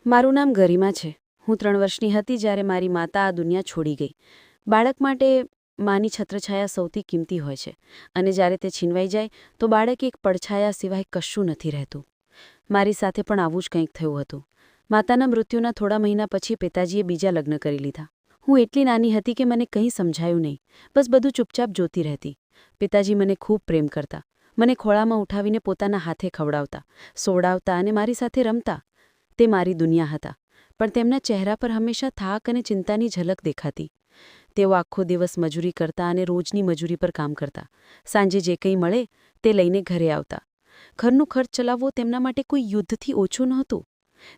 મારું નામ ગરિમા છે. હું 3 વર્ષની હતી જ્યારે મારી માતા આ દુનિયા છોડી ગઈ. બાળક માટે માની છત્રછાયા સૌથી કિંમતી હોય છે અને જ્યારે તે છીનવાઈ જાય તો બાળક એક પડછાયા સિવાય કશું નથી રહેતું. મારી સાથે પણ આવું જ કંઈક થયું હતું. માતાના મૃત્યુના થોડા મહિના પછી પિતાજીએ બીજા લગ્ન કરી લીધા. હું એટલી નાની હતી કે મને કંઈ સમજાયું નહીં. બસ બધું ચૂપચાપ જોતી રહેતી. પિતાજી મને ખૂબ પ્રેમ કરતા. મને ખોળામાં ઉઠાવીને પોતાના હાથે ખવડાવતા, સોવડાવતા અને મારી સાથે રમતા. તે મારી દુનિયા હતા, પણ તેમના ચહેરા પર હંમેશા થાક અને ચિંતાની ઝલક દેખાતી. તેઓ આખો દિવસ મજૂરી કરતા અને રોજની મજૂરી પર કામ કરતા. સાંજે જે કંઈ મળે તે લઈને ઘરે આવતા. ઘરનું ખર્ચ ચલાવવો તેમના માટે કોઈ યુદ્ધથી ઓછું નહોતું.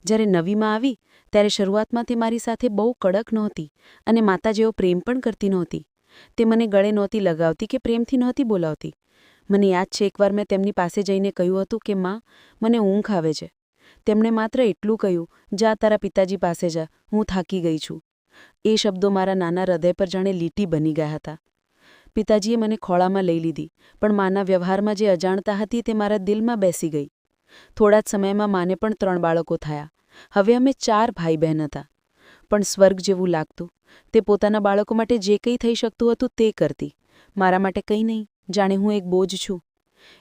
જ્યારે નવીમાં આવી ત્યારે શરૂઆતમાં તે મારી સાથે બહુ કડક નહોતી અને માતા જેવો પ્રેમ પણ કરતી નહોતી. તે મને ગળે નહોતી લગાવતી કે પ્રેમથી નહોતી બોલાવતી. મને યાદ છે એકવાર મેં તેમની પાસે જઈને કહ્યું હતું કે માં, મને ઊંઘ આવે છે. તેમણે માત્ર એટલું કહ્યું, જા તારા પિતાજી પાસે જા, હું થાકી ગઈ છું. એ શબ્દો મારા નાના હૃદય પર જાણે લીટી બની ગયા હતા. પિતાજીએ મને ખોળામાં લઈ લીધી, પણ માના વ્યવહારમાં જે અજાણતા હતી તે મારા દિલમાં બેસી ગઈ. થોડા જ સમયમાં માને પણ 3 બાળકો થયા. હવે અમે 4 ભાઈ બહેન હતા. પણ સ્વર્ગ જેવું લાગતું. તે પોતાના બાળકો માટે જે કંઈ થઈ શકતું હતું તે કરતી. મારા માટે કંઈ નહીં, જાણે હું એક બોજ છું.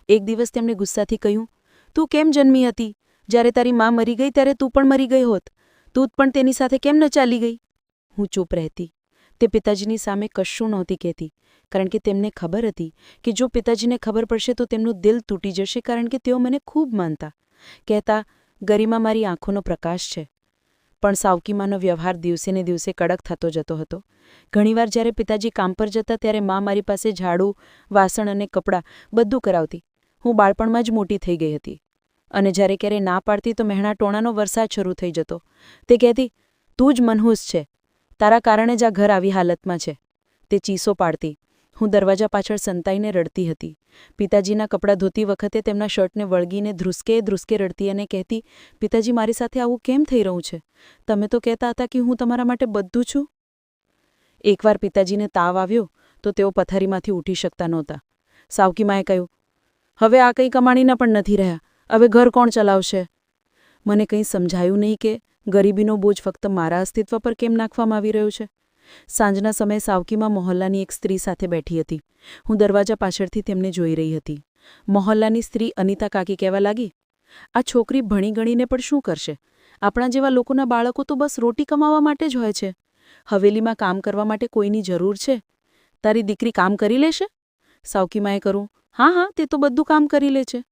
એક દિવસ તેમણે ગુસ્સાથી કહ્યું, તું કેમ જન્મી હતી? જ્યારે તારી મા મરી ગઈ ત્યારે તું પણ મરી ગઈ હોત. તું પણ તેની સાથે કેમ ન ચાલી ગઈ? હું ચૂપ રહેતી. તે પિતાજીની સામે કશું નહોતી કહેતી, કારણ કે તેમને ખબર હતી કે જો પિતાજીને ખબર પડશે તો તેમનું દિલ તૂટી જશે, કારણ કે તેઓ મને ખૂબ માનતા. કહેતા, ગરિમા મારી આંખોનો પ્રકાશ છે. પણ સાવકીમાનો વ્યવહાર દિવસે ને દિવસે કડક થતો જતો હતો. ઘણીવાર જ્યારે પિતાજી કામ પર જતા ત્યારે મા મારી પાસે ઝાડુ, વાસણ અને કપડાં બધું કરાવતી. હું બાળપણમાં જ મોટી થઈ ગઈ હતી. અને જ્યારે ક્યારે ના પાડતી તો મહેણા ટોણાનો વરસાદ શરૂ થઈ જતો. તે કહેતી, તું જ મનહૂસ છે. તારા કારણે જ આ ઘર આવી હાલતમાં છે. તે ચીસો પાડતી. હું દરવાજા પાછળ સંતાઈને રડતી હતી. પિતાજીના કપડાં ધોતી વખતે તેમના શર્ટને વળગીને ધ્રુસકે ધ્રુસકે રડતી અને કહેતી, પિતાજી મારી સાથે આવું કેમ થઈ રહ્યું છે? તમે તો કહેતા હતા કે હું તમારા માટે બધું છું. એકવાર પિતાજીને તાવ આવ્યો તો તેઓ પથારીમાંથી ઉઠી શકતા નહોતા. સાવકીમાએ કહ્યું, હવે આ કંઈ કમાણીના પણ નથી રહ્યા. હવે ઘર કોણ ચલાવશે? મને કંઈ સમજાયું નહીં કે ગરીબીનો બોજ ફક્ત મારા અસ્તિત્વ પર કેમ નાખવામાં આવી રહ્યો છે. સાંજના સમયે સાવકીમાં મોહલ્લાની એક સ્ત્રી સાથે બેઠી હતી. હું દરવાજા પાછળથી તેમને જોઈ રહી હતી. મોહલ્લાની સ્ત્રી અનિતા કાકી કહેવા લાગી, આ છોકરી ભણી ગણીને પણ શું કરશે? આપણા જેવા લોકોના બાળકો તો બસ રોટી કમાવા માટે જ હોય છે. હવેલીમાં કામ કરવા માટે કોઈની જરૂર છે? તારી દીકરી કામ કરી લેશે? સાવકીમાએ કહ્યું, હા હા, તે તો બધું કામ કરી લે છે.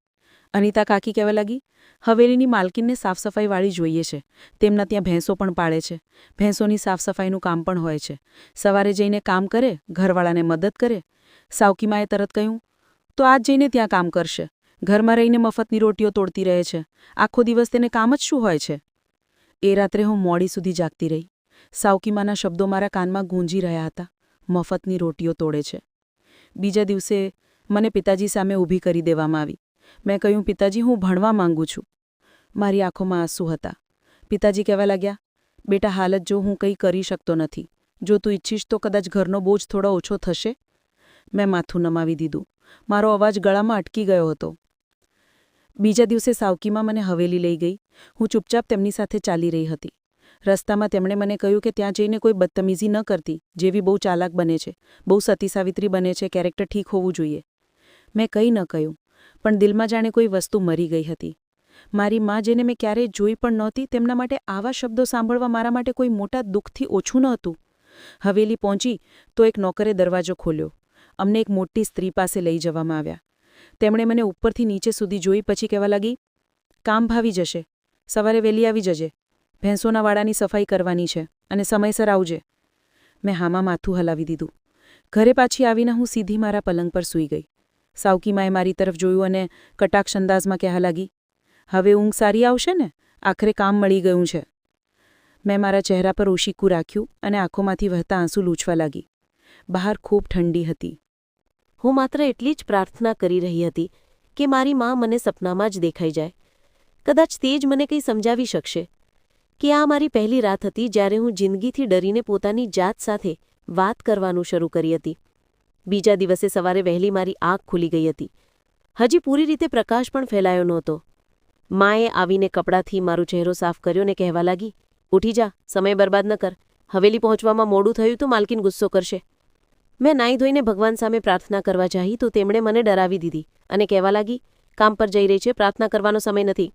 અનિતા કાકી કહેવા લાગી, હવેલીની માલકીનને સાફસફાઈવાળી જોઈએ છે. તેમના ત્યાં ભેંસો પણ પાળે છે. ભેંસોની સાફસફાઈનું કામ પણ હોય છે. સવારે જઈને કામ કરે, ઘરવાળાને મદદ કરે. સાવકીમાએ તરત કહ્યું, તો આજ જઈને ત્યાં કામ કરશે. ઘરમાં રહીને મફતની રોટીઓ તોડતી રહે છે. આખો દિવસ તેને કામ જ શું હોય છે? એ રાત્રે હું મોડી સુધી જાગતી રહી. સાવકીમાના શબ્દો મારા કાનમાં ગૂંજી રહ્યા હતા. મફતની રોટીઓ તોડે છે. બીજા દિવસે મને પિતાજી સામે ઊભી કરી દેવામાં આવી. મેં કહ્યું, પિતાજી, હું ભણવા માંગુ છું. મારી આંખોમાં આંસુ હતા. પિતાજી કહેવા લાગ્યા, બેટા, હાલત જો હું કંઈ કરી શકતો નથી. જો તું ઈચ્છીશ તો કદાચ ઘરનો બોજ થોડો ઓછો થશે. મેં માથું નમાવી દીધું. મારો અવાજ ગળામાં અટકી ગયો હતો. બીજા દિવસે સાવકીમાં મને હવેલી લઈ ગઈ. હું ચૂપચાપ તેમની સાથે ચાલી રહી હતી. રસ્તામાં તેમણે મને કહ્યું કે ત્યાં જઈને કોઈ બદતમીઝી ન કરતી, જેવી બહુ ચાલાક બને છે, બહુ સતી સાવિત્રી બને છે, કેરેક્ટર ઠીક હોવું જોઈએ. મેં કંઈ ન કહ્યું, પણ દિલમાં જાણે કોઈ વસ્તુ મરી ગઈ હતી. મારી મા, જેને મેં ક્યારેય જોઈ પણ નહોતી, તેમના માટે આવા શબ્દો સાંભળવા મારા માટે કોઈ મોટા દુઃખથી ઓછું ન હતું. હવેલી પહોંચી તો એક નોકરે દરવાજો ખોલ્યો. અમને એક મોટી સ્ત્રી પાસે લઈ જવામાં આવ્યા. તેમણે મને ઉપરથી નીચે સુધી જોઈ પછી કહેવા લાગી, કામ ભાવી જશે. સવારે વહેલી આવી જજે. ભેંસોના વાડાની સફાઈ કરવાની છે અને સમયસર આવજે. મેં હામાં માથું હલાવી દીધું. ઘરે પાછી આવીને હું સીધી મારા પલંગ પર સૂઈ ગઈ. સાવકીમાએ મારી તરફ જોયું અને કટાક્ષ અંદાજમાં કહેવા લાગી, હવે ઊંઘ સારી આવશે ને? આખરે કામ મળી ગયું છે. મેં મારા ચહેરા પર ઓશીકું રાખ્યું અને આંખોમાંથી વહેતા આંસુ લૂછવા લાગી. બહાર ખૂબ ઠંડી હતી. હું માત્ર એટલી જ પ્રાર્થના કરી રહી હતી કે મારી મા મને સપનામાં જ દેખાઈ જાય. કદાચ તે જ મને કંઈ સમજાવી શકશે કે આ મારી પહેલી રાત હતી જ્યારે હું જિંદગીથી ડરીને પોતાની જાત સાથે વાત કરવાનું શરૂ કરી હતી. બીજા દિવસે સવારે વહેલી મારી આંખ ખુલી ગઈ હતી. હજી પૂરી રીતે પ્રકાશ પણ ફેલાયો નહોતો. માએ આવીને કપડાથી મારો ચહેરો સાફ કર્યો ને કહેવા લાગી, ઉઠી જા, સમય બરબાદ ન કર. હવેલી પહોંચવામાં મોડું થયું તો માલકીન ગુસ્સો કરશે. મેં નાહી ધોઈને ભગવાન સામે પ્રાર્થના કરવા ચાહી તો તેમણે મને ડરાવી દીધી અને કહેવા લાગી, કામ પર જઈ રહી છે, પ્રાર્થના કરવાનો સમય નથી.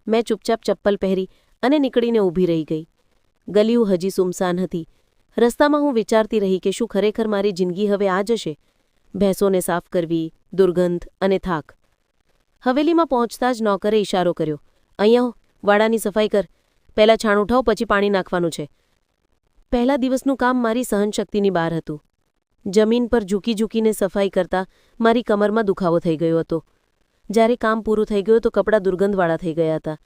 મેં ચૂપચાપ ચપ્પલ પહેરી અને નીકળીને ઊભી રહી ગઈ. ગલીઓ હજી સુમસાન હતી. રસ્તામાં હું વિચારતી રહી કે શું ખરેખર મારી જિંદગી હવે આ જ હશે? ભેંસોને સાફ કરવી, દુર્ગંધ અને થાક. હવેલીમાં પહોંચતા જ નોકરે ઇશારો કર્યો, અહીંયા વાડાની સફાઈ કર. પહેલાં છાણ ઉઠાવ, પછી પાણી નાખવાનું છે. પહેલા દિવસનું કામ મારી સહનશક્તિની બહાર હતું. જમીન પર ઝૂકી ઝૂકીને સફાઈ કરતાં મારી કમરમાં દુખાવો થઈ ગયો હતો. જ્યારે કામ પૂરું થઈ ગયું તો કપડાં દુર્ગંધવાળા થઈ ગયા હતા.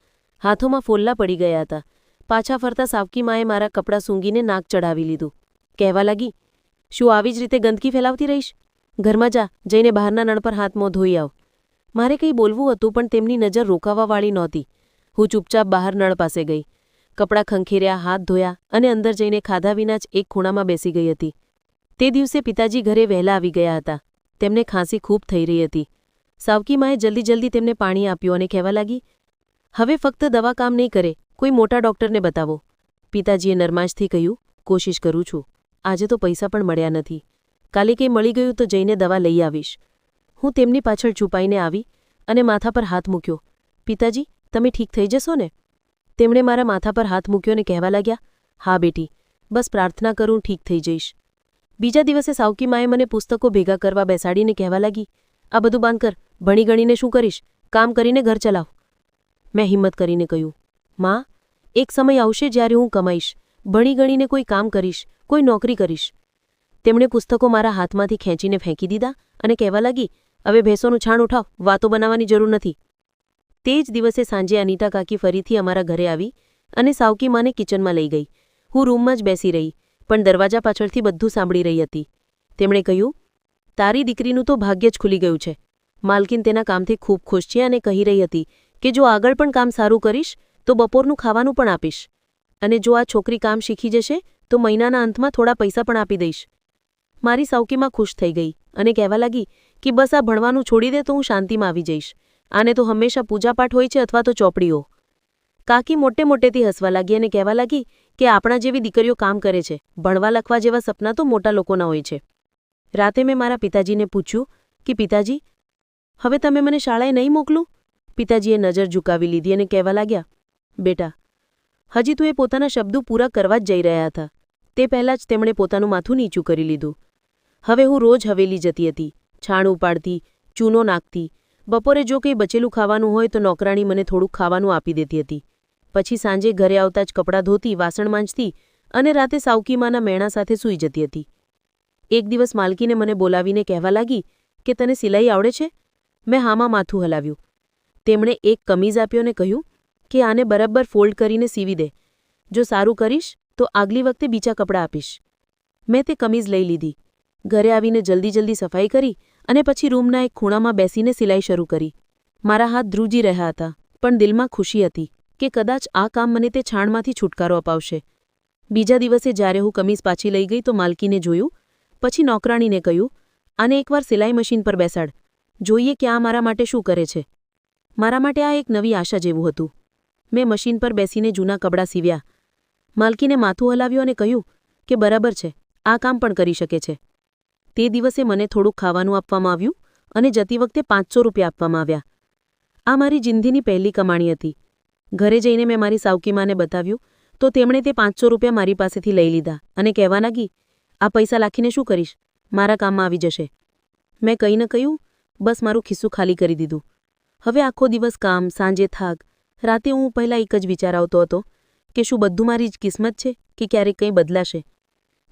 હાથોમાં ફોલ્લા પડી ગયા હતા. પાછા ફરતા સાવકી માએ મારા કપડાં સૂંઘીને નાક ચડાવી લીધું. કહેવા લાગી, શું આવી જ રીતે ગંદકી ફેલાવતી રહીશ? ઘરમાં જા, જઈને બહારના નળ પર હાથ મોં ધોઈ આવ. મારે કંઈ બોલવું હતું પણ તેમની નજર રોકાવાવાળી નહોતી. હું ચૂપચાપ બહાર નળ પાસે ગઈ. કપડાં ખંખેર્યા, હાથ ધોયા અને અંદર જઈને ખાધા વિના જ એક ખૂણામાં બેસી ગઈ હતી. તે દિવસે પિતાજી ઘરે વહેલા આવી ગયા હતા. તેમને ખાંસી ખૂબ થઈ રહી હતી. સાવકી માએ જલ્દી જલ્દી તેમને પાણી આપ્યું અને કહેવા લાગી, હવે ફક્ત દવા કામ નહીં કરે, કોઈ મોટા ડૉક્ટરને બતાવો. પિતાજીએ નરમાશથી કહ્યું, કોશિશ કરું છું. આજે તો પૈસા પણ મળ્યા નથી. કાલે કંઈ મળી ગયું તો જઈને દવા લઈ આવીશ. હું તેમની પાછળ છુપાઈને આવી અને માથા પર હાથ મૂક્યો. પિતાજી, તમે ઠીક થઈ જશો ને? તેમણે મારા માથા પર હાથ મૂક્યો અને કહેવા લાગ્યા, હા બેટી, બસ પ્રાર્થના કરું, ઠીક થઈ જઈશ. બીજા દિવસે સાવકી માએ મને પુસ્તકો ભેગા કરવા બેસાડીને કહેવા લાગી, આ બધું બાંધ કર, ભણી ગણીને શું કરીશ? કામ કરીને ઘર ચલાવ. મેં હિંમત કરીને કહ્યું, માં, એક સમય આવશે જ્યારે હું કમાઈશ, ભણી ગણીને કોઈ કામ કરીશ, કોઈ નોકરી કરીશ. તેમણે પુસ્તકો મારા હાથમાંથી ખેંચીને ફેંકી દીધા અને કહેવા લાગી, હવે ભેંસોનું છાણ ઉઠાવ, વાતો બનાવવાની જરૂર નથી. તે જ દિવસે સાંજે અનિતા કાકી ફરીથી અમારા ઘરે આવી અને સાવકી માને કિચનમાં લઈ ગઈ. હું રૂમમાં જ બેસી રહી, પણ દરવાજા પાછળથી બધું સાંભળી રહી હતી. તેમણે કહ્યું, તારી દીકરીનું તો ભાગ્ય જ ખુલી ગયું છે. માલકીન તેના કામથી ખૂબ ખુશ છે અને કહી રહી હતી કે જો આગળ પણ કામ સારું કરીશ તો બપોરનું ખાવાનું પણ આપીશ. અને જો આ છોકરી કામ શીખી જશે તો મહિનાના અંતમાં થોડા પૈસા પણ આપી દઈશ. મારી સાવકીમાં ખુશ થઈ ગઈ અને કહેવા લાગી કે બસ આ ભણવાનું છોડી દે તો હું શાંતિમાં આવી જઈશ. આને તો હંમેશા પૂજાપાઠ હોય છે અથવા તો ચોપડીઓ. કાકી મોટે મોટેથી હસવા લાગી અને કહેવા લાગી કે આપણા જેવી દીકરીઓ કામ કરે છે, ભણવા લખવા જેવા સપના તો મોટા લોકોના હોય છે. રાતે મેં મારા પિતાજીને પૂછ્યું કે પિતાજી, હવે તમે મને શાળાએ નહીં મોકલું? પિતાજીએ નજર ઝુકાવી લીધી અને કહેવા લાગ્યા, બેટા, હજી તો એ પોતાના શબ્દો પૂરા કરવા જ જઈ રહ્યા હતા. તે પહેલાં જ તેમણે પોતાનું માથું નીચું કરી લીધું. હવે હું રોજ હવેલી જતી હતી, છાણ ઉપાડતી, ચૂનો નાખતી. બપોરે જો કંઈ બચેલું ખાવાનું હોય તો નોકરાણી મને થોડુંક ખાવાનું આપી દેતી હતી. પછી સાંજે ઘરે આવતા જ કપડાં ધોતી, વાસણ માંજતી અને રાતે સાવકીમાના મેણા સાથે સૂઈ જતી હતી. એક દિવસ માલકીને મને બોલાવીને કહેવા લાગી કે તને સિલાઈ આવડે છે? મેં હામાં માથું હલાવ્યું. તેમણે એક કમીઝ આપ્યો અને કહ્યું કે આને બરાબર ફોલ્ડ કરીને સીવી દે. જો સારું કરીશ તો આગલી વખતે બીજા કપડાં આપીશ. મેં તે કમીઝ લઈ લીધી. ઘરે આવીને જલ્દી જલ્દી સફાઈ કરી અને પછી રૂમના એક ખૂણામાં બેસીને સિલાઈ શરૂ કરી. મારા હાથ ધ્રુજી રહ્યા હતા, પણ દિલમાં ખુશી હતી કે કદાચ આ કામ મને તે છાણમાંથી છુટકારો અપાવશે. બીજા દિવસે જ્યારે હું કમીઝ પાછી લઈ ગઈ તો માલકીને જોયું. પછી નોકરાણીને કહ્યું, આને એકવાર સિલાઈ મશીન પર બેસાડ, જોઈએ કે આ મારા માટે શું કરે છે. મારા માટે આ એક નવી આશા જેવું હતું. મેં મશીન પર બેસીને જૂના કપડાં સીવ્યા. માલકીને માથું હલાવ્યું અને કહ્યું કે બરાબર છે, આ કામ પણ કરી શકે છે. તે દિવસે મને થોડુંક ખાવાનું આપવામાં આવ્યું અને જતી વખતે 500 રૂપિયા આપવામાં આવ્યા. આ મારી જિંદગીની પહેલી કમાણી હતી. ઘરે જઈને મેં મારી સાવકીમાને બતાવ્યું તો તેમણે તે 500 રૂપિયા મારી પાસેથી લઈ લીધા અને કહેવા લાગી, આ પૈસા લાખીને શું કરીશ? મારા કામમાં આવી જશે. મેં કંઈ ન કહ્યું, બસ મારું ખિસ્સું ખાલી કરી દીધું. હવે આખો દિવસ કામ, સાંજે થાક. રાતે હું પહેલાં એક જ વિચાર આવતો હતો કે શું બધું મારી જ કિસ્મત છે કે ક્યારેક કંઈ બદલાશે.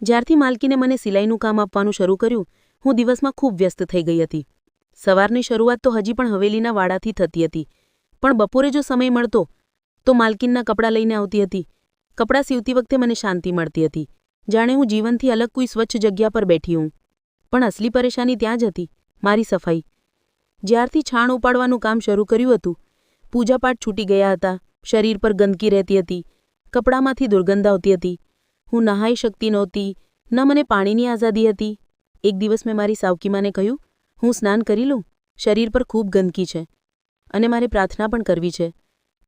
જ્યારથી માલકીને મને સિલાઈનું કામ આપવાનું શરૂ કર્યું, હું દિવસમાં ખૂબ વ્યસ્ત થઈ ગઈ હતી. સવારની શરૂઆત તો હજી પણ હવેલીના વાડાથી થતી હતી, પણ બપોરે જો સમય મળતો તો માલકીનના કપડાં લઈને આવતી હતી. કપડાં સીવતી વખતે મને શાંતિ મળતી હતી, જાણે હું જીવનથી અલગ કોઈ સ્વચ્છ જગ્યા પર બેઠી હું. પણ અસલી પરેશાની ત્યાં જ હતી, મારી સફાઈ. જ્યારથી છાણ ઉપાડવાનું કામ શરૂ કર્યું હતું, પૂજાપાઠ છૂટી ગયા હતા, શરીર પર ગંદકી રહેતી હતી, કપડામાંથી દુર્ગંધ આવતી હતી. હું નહાઈ શકતી નહોતી, ન મને પાણીની આઝાદી હતી. એક દિવસ મેં મારી સાવકીમાને કહ્યું, હું સ્નાન કરી લઉં, શરીર પર ખૂબ ગંદકી છે અને મારે પ્રાર્થના પણ કરવી છે.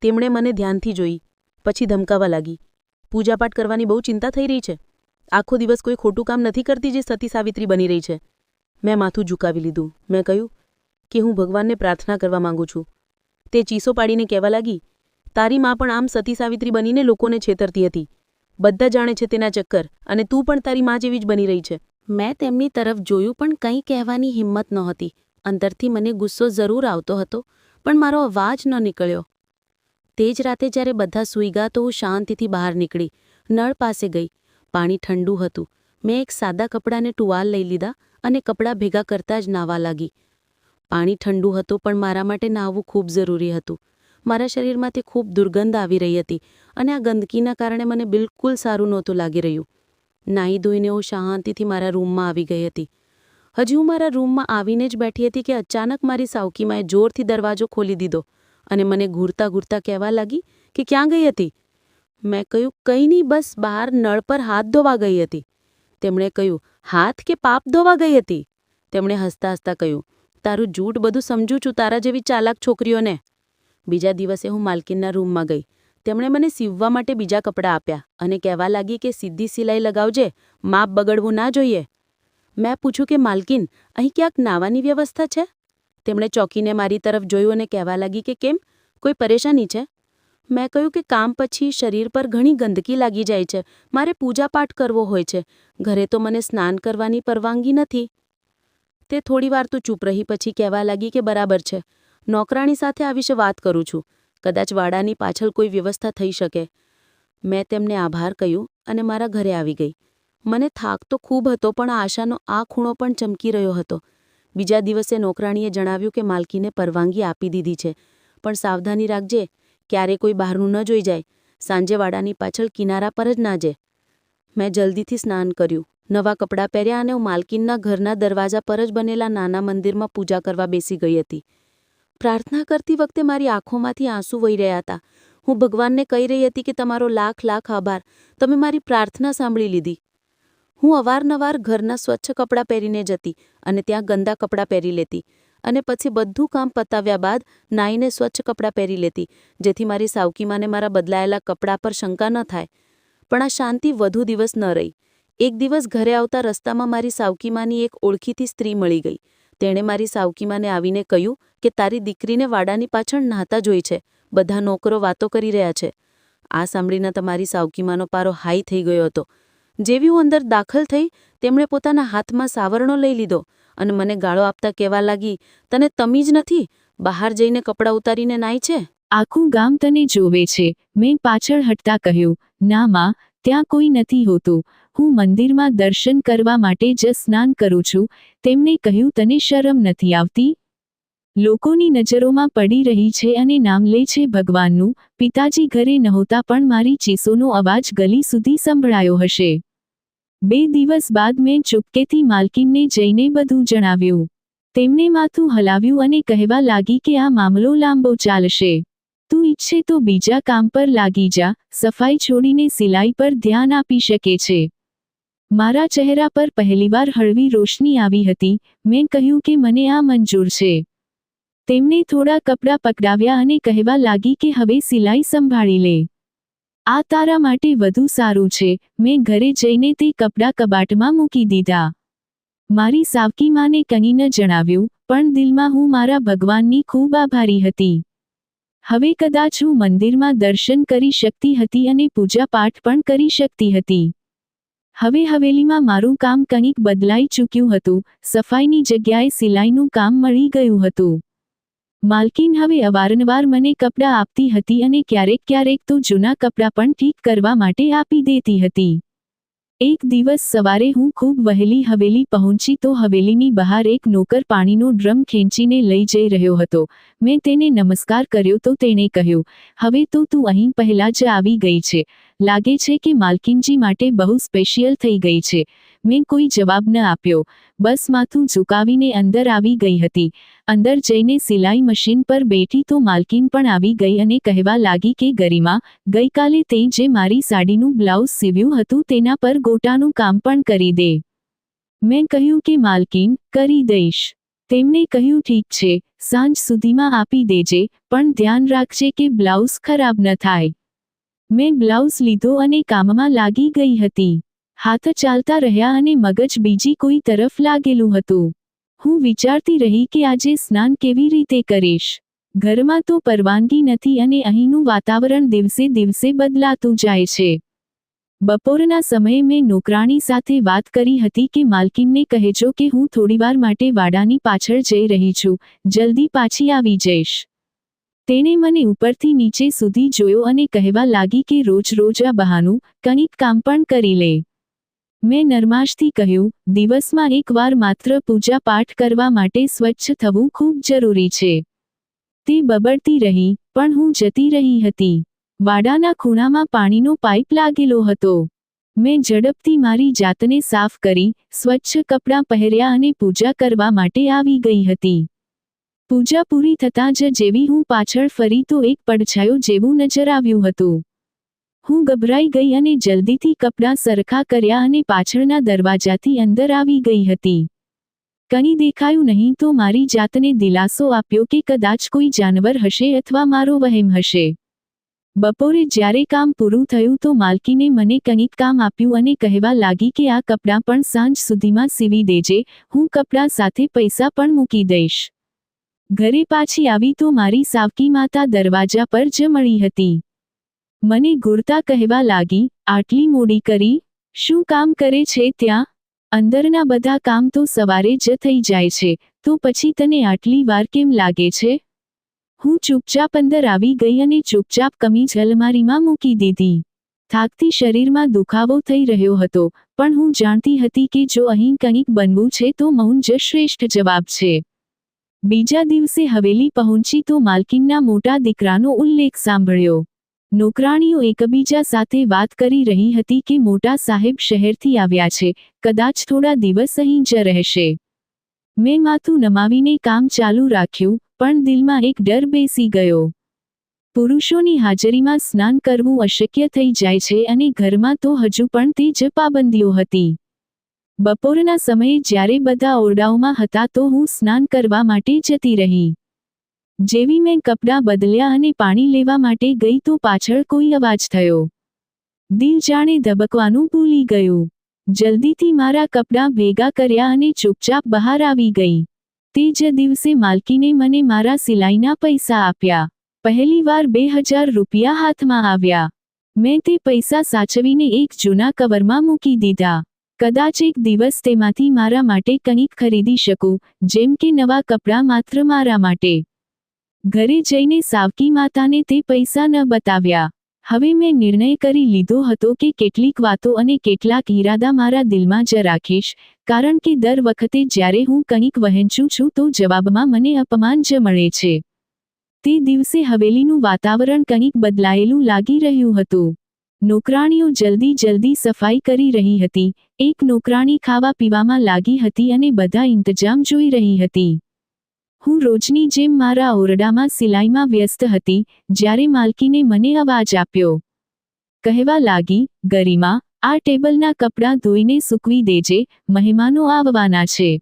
તેમણે મને ધ્યાનથી જોઈ, પછી ધમકાવા લાગી. પૂજાપાઠ કરવાની બહુ ચિંતા થઈ રહી છે. આખો દિવસ કોઈ ખોટું કામ નથી કરતી જે સતી સાવિત્રી બની રહી છે. મેં માથું ઝુકાવી લીધું. મેં કહ્યું કે હું ભગવાનને પ્રાર્થના કરવા માંગુ છું. તે ચીસો પાડીને કહેવા લાગી, તારી માં પણ આમ સતી સાવિત્રી બનીને લોકોને છેતરતી હતી. બધા જાણે છે તેના ચક્કર, અને તું પણ તારી માં જેવી જ બની રહી છે. મેં તેમની તરફ જોયું પણ કંઈ કહેવાની હિંમત નહોતી. અંદરથી મને ગુસ્સો જરૂર આવતો હતો, પણ મારો અવાજ ન નીકળ્યો. તે જ રાતે જ્યારે બધા સૂઈ ગયા તો હું શાંતિથી બહાર નીકળી, નળ પાસે ગઈ. પાણી ઠંડુ હતું. મેં એક સાદા કપડાને ટુવાલ લઈ લીધા અને કપડાં ભેગા કરતાં જ નાહવા લાગી. પાણી ઠંડુ હતું પણ મારા માટે નાહવું ખૂબ જરૂરી હતું. મારા શરીરમાંથી ખૂબ દુર્ગંધ આવી રહી હતી અને આ ગંદકીના કારણે મને બિલકુલ સારું નહોતું લાગી રહ્યું. નાહી ધોઈને હું શાંતિથી મારા રૂમમાં આવી ગઈ હતી. હજી હું મારા રૂમમાં આવીને જ બેઠી હતી કે અચાનક મારી સાવકીમાએ જોરથી દરવાજો ખોલી દીધો અને મને ઘૂરતા ઘૂરતા કહેવા લાગી કે ક્યાં ગઈ હતી. મેં કહ્યું, કંઈ નહીં, બસ બહાર નળ પર હાથ ધોવા ગઈ હતી. તેમણે કહ્યું, હાથ કે પાપ ધોવા ગઈ હતી? તેમણે હસતા હસતા કહ્યું, તારું જૂઠ બધું સમજું છું, તારા જેવી ચાલાક છોકરીઓને. બીજા દિવસે હું માલકીનના રૂમમાં ગઈ. તેમણે મને સીવવા માટે બીજા કપડાં આપ્યા અને કહેવા લાગી કે સીધી સિલાઈ લગાવજે, માપ બગડવું ના જોઈએ. મેં પૂછ્યું કે માલકીન, અહીં ક્યાંક નાવાની વ્યવસ્થા છે? તેમણે ચોંકીને મારી તરફ જોયું અને કહેવા લાગી કે કેમ, કોઈ પરેશાની છે? મેં કહ્યું કે કામ પછી શરીર પર ઘણી ગંદકી લાગી જાય છે, મારે પૂજાપાઠ કરવો હોય છે, ઘરે તો મને સ્નાન કરવાની પરવાનગી નથી. તે થોડીવાર તો ચૂપ રહી, પછી કહેવા લાગી કે બરાબર છે, નોકરાણી સાથે આ વિશે વાત કરું છું, કદાચ વાડાની પાછળ કોઈ વ્યવસ્થા થઈ શકે. મેં તેમને આભાર કહ્યું અને મારા ઘરે આવી ગઈ. મને થાક તો ખૂબ હતો, પણ આશાનો આ ખૂણો પણ ચમકી રહ્યો હતો. બીજા દિવસે નોકરાણીએ જણાવ્યું કે માલકીને પરવાનગી આપી દીધી છે, પણ સાવધાની રાખજે, ક્યારે કોઈ બહારનું ન જોઈ જાય, સાંજે વાડાની પાછળ કિનારા પર જ નાજે. મેં જલ્દીથી સ્નાન કર્યું, નવા કપડાં પહેર્યા અને હું માલકીનના ઘરના દરવાજા પર જ બનેલા નાના મંદિરમાં પૂજા કરવા બેસી ગઈ હતી. પ્રાર્થના કરતી વખતે મારી આંખોમાંથી આંસુ વહી રહ્યા હતા. હું ભગવાનને કહી રહી હતી કે તમારો લાખ લાખ આભાર, તમે મારી પ્રાર્થના સાંભળી લીધી. હું અવારનવાર ઘરના સ્વચ્છ કપડાં પહેરીને જતી અને ત્યાં ગંદા કપડાં પહેરી લેતી અને પછી બધું કામ પતાવ્યા બાદ નાઈને સ્વચ્છ કપડાં પહેરી લેતી, જેથી મારી સાવકીમાને મારા બદલાયેલા કપડાં પર શંકા ન થાય. પણ આ શાંતિ વધુ દિવસ ન રહી. એક દિવસ ઘરે આવતા રસ્તામાં મારી સાવકીમાની એક ઓળખીતી સ્ત્રી મળી ગઈ. તેણે મારી સાવકીમાને આવીને કહ્યું કે તારી દીકરીને વાડાની પાછળ નહાતા જોઈ છે, બધા નોકરો વાતો કરી રહ્યા છે. આ સાંભળીને તમારી સાવકીમાનો પારો હાઈ થઈ ગયો હતો. જેવી હું અંદર દાખલ થઈ, તેમણે પોતાના હાથમાં સાવરણો લઈ લીધો અને મને ગાળો આપતા કહેવા લાગી, તને તમીજ નથી, બહાર જઈને કપડાં ઉતારીને નાઈ છે? આખું ગામ તને જોવે છે. મેં પાછળ હટતા કહ્યું, ના માં, ત્યાં કોઈ નથી હોતું, હું મંદિરમાં દર્શન કરવા માટે જ સ્નાન કરું છું. તેમણે કહ્યું, તને શરમ નથી આવતી? લોકોની નજરોમાં પડી રહી છે અને નામ લે છે ભગવાનનું. પિતાજી ઘરે નહોતા પણ મારી ચીસોનો અવાજ ગલી સુધી સંભળાયો હશે. 2 દિવસ બાદ મેં ચૂપકેથી માલકીનને જઈને બધું જણાવ્યું. તેમણે માથું હલાવ્યું અને કહેવા લાગી કે આ મામલો લાંબો ચાલશે. તું ઈચ્છે તો બીજા કામ પર લાગી જા, સફાઈ છોડીને સિલાઈ પર ધ્યાન આપી શકે છે. મારા ચહેરા પર પહેલીવાર હળવી રોશની આવી હતી. મેં કહ્યું કે મને આ મંજૂર છે. તેમણે થોડા કપડાં પકડાવ્યા અને કહેવા લાગી કે હવે સિલાઈ સંભાળી લે. આ તારા માટે વધુ સારું છે. મેં ઘરે જઈને તે કપડાં કબાટમાં મૂકી દીધા. મારી સાવકીમાને કંઈ ન જણાવ્યું, પણ દિલમાં હું મારા ભગવાનની ખૂબ આભારી હતી. હવે કદાચ હું મંદિરમાં દર્શન કરી શકતી હતી અને પૂજાપાઠ પણ કરી શકતી હતી. હવે હવેલીમાં મારું કામ કંઈક બદલાઈ ચૂક્યું હતું. સફાઈની જગ્યાએ સિલાઈનું કામ મળી ગયું હતું. માલકીન હવે અવારનવાર મને કપડાં આપતી હતી અને ક્યારેક ક્યારેક તો જૂના કપડાં પણ ઠીક કરવા માટે આપી દેતી હતી. એક દિવસ સવારે હું ખૂબ વહેલી હવેલી પહોંચી તો હવેલીની બહાર એક નોકર પાણીનો ડ્રમ ખેંચીને લઈ જઈ રહ્યો હતો. મેં તેને નમસ્કાર કર્યો તો તેણે કહ્યું, હવે તો તું અહીં પહેલાં જ આવી ગઈ છે. લાગે છે કે માલકીનજી માટે બહુ સ્પેશિયલ થઈ ગઈ છે. મેં કોઈ જવાબ ન આપ્યો, બસ માથું ઝુકાવીને અંદર આવી ગઈ હતી. અંદર જઈને સિલાઈ મશીન પર બેઠી તો માલકીન પણ આવી ગઈ અને કહેવા લાગી કે ગરિમા, ગઈકાલે તે જે મારી સાડીનું બ્લાઉઝ સીવ્યું હતું તેના પર ગોટાનું કામ પણ કરી દે. મેં કહ્યું કે માલકીન, કરી દઈશ. તેમણે કહ્યું ઠીક છે. સાંજ સુધીમાં આપી દેજે, પણ ધ્યાન રાખજે કે બ્લાઉઝ ખરાબ ન થાય. મેં બ્લાઉઝ લીધો અને કામમાં લાગી ગઈ હતી. હાથ ચાલતા રહ્યા અને મગજ બીજી કોઈ તરફ લાગેલું હતું. હું વિચારતી રહી કે આજે સ્નાન કેવી રીતે કરીશ. ઘરમાં તો પરવાનગી નથી અને અહીંનું વાતાવરણ દિવસે દિવસે બદલાતું જાય છે. બપોરના સમયે મેં નોકરાણી સાથે વાત કરી હતી કે માલકીનને કહેજો કે હું થોડીવાર માટે વાડાની પાછળ જઈ રહી છું, જલ્દી પાછી આવી જઈશ. તેણે મને ઉપરથી નીચે સુધી જોયો અને કહેવા લાગી કે રોજ રોજ આ બહાનું, કંઈક કામ પણ કરી લે. મેં નરમાશથી કહ્યું, દિવસમાં એકવાર માત્ર પૂજા પાઠ કરવા માટે સ્વચ્છ થવું ખૂબ જરૂરી છે. તે બબડતી રહી, પણ હું જતી રહી હતી. વાડાના ખૂણામાં પાણીનો પાઇપ લાગેલો હતો. મેં ઝડપથી મારી જાતને સાફ કરી, સ્વચ્છ કપડાં પહેર્યા અને પૂજા કરવા માટે આવી ગઈ હતી. પૂજા પૂરી થતાં જ જેવી હું પાછળ ફરી તો એક પડછાયો જેવું નજર આવ્યું હતું. હું ગભરાઈ ગઈ અને જલ્દીથી કપડાં સરખા કર્યા અને પાછળના દરવાજાથી અંદર આવી ગઈ હતી. કંઈ દેખાયું નહીં તો મારી જાતને દિલાસો આપ્યો કે કદાચ કોઈ જાનવર હશે અથવા મારો વહેમ હશે. બપોરે જ્યારે કામ પૂરું થયું તો માલકીને મને કંઈક કામ આપ્યું અને કહેવા લાગી કે આ કપડાં પણ સાંજ સુધીમાં સીવી દેજે, હું કપડાં સાથે પૈસા પણ મૂકી દઈશ. ઘરે પાછી આવી તો મારી સાવકી માતા દરવાજા પર જ મળી હતી. મને ઘૂરતા કહેવા લાગી, આટલી મોડી કરી? શું કામ કરે છે ત્યાં? અંદરના બધા કામ તો સવારે જ થઈ જાય છે, તો પછી તને આટલી વાર કેમ લાગે છે? હું ચૂપચાપ અંદર આવી ગઈ અને ચૂપચાપ કમીજ અલમારીમાં મૂકી દીધી. થાકથી શરીરમાં દુખાવો થઈ રહ્યો હતો, પણ હું જાણતી હતી કે જો અહીં કંઈક બનવું છે તો મૌન જ શ્રેષ્ઠ જવાબ છે. બીજા દિવસે હવેલી પહોંચી તો માલકીનના મોટા દીકરાનો ઉલ્લેખ સાંભળ્યો. નોકરાણીઓ એકબીજા સાથે વાત કરી રહી હતી કે મોટા સાહેબ શહેરથી આવ્યા છે, કદાચ થોડા દિવસ અહીં જ રહેશે. મેં માથું નમાવીને કામ ચાલુ રાખ્યું, પણ દિલમાં એક ડર બેસી ગયો. પુરુષોની હાજરીમાં સ્નાન કરવું અશક્ય થઈ જાય છે અને ઘરમાં તો હજુ પણ તે જ પાબંદીઓ હતી. બપોરના સમયે જ્યારે બધા ઓરડાઓમાં હતા તો હું સ્નાન કરવા માટે જતી રહી. જેવી મેં કપડાં બદલ્યા અને પાણી લેવા માટે ગઈ તો પાછળ કોઈ અવાજ થયો. દિલ જાણે ધબકવાનું ભૂલી ગયું. જલ્દીથી મારા કપડાં ભેગા કર્યા અને ચૂપચાપ બહાર આવી ગઈ. તે જ દિવસે માલકીને મને મારા સિલાઈના પૈસા આપ્યા. પહેલીવાર 2000 રૂપિયા હાથમાં આવ્યા. મેં તે પૈસા સાચવીને એક જૂના કવરમાં મૂકી દીધા. કદાચ એક દિવસ તેમાંથી મારા માટે કંઈક ખરીદી શકું, જેમ કે નવા કપડાં માત્ર મારા માટે. ઘરે જઈને સાવકી માતાને તે પૈસા ન બતાવ્યા. હવે મેં નિર્ણય કરી લીધો હતો કે કેટલીક વાતો અને કેટલાક ઈરાદા મારા દિલમાં જ રાખીશ, કારણ કે દર વખતે જ્યારે હું કંઈક વહેંચું છું તો જવાબમાં મને અપમાન જ મળે છે. તે દિવસે હવેલીનું વાતાવરણ કંઈક બદલાયેલું લાગી રહ્યું હતું. નોકરાણીઓ જલ્દી સફાઈ કરી રહી હતી, એક નોકરાણી ખાવા પીવામાં લાગી હતી અને બધા ઇંતજામ જોઈ રહી હતી. હું રોજની જેમ મારા ઓરડામાં સિલાઈમાં વ્યસ્ત હતી, જ્યારે માલકીને મને અવાજ આપ્યો. કહેવા લાગી, ગરિમા, આ ટેબલના કપડાં ધોઈને સૂકવી દેજે, મહેમાનો આવવાના છે.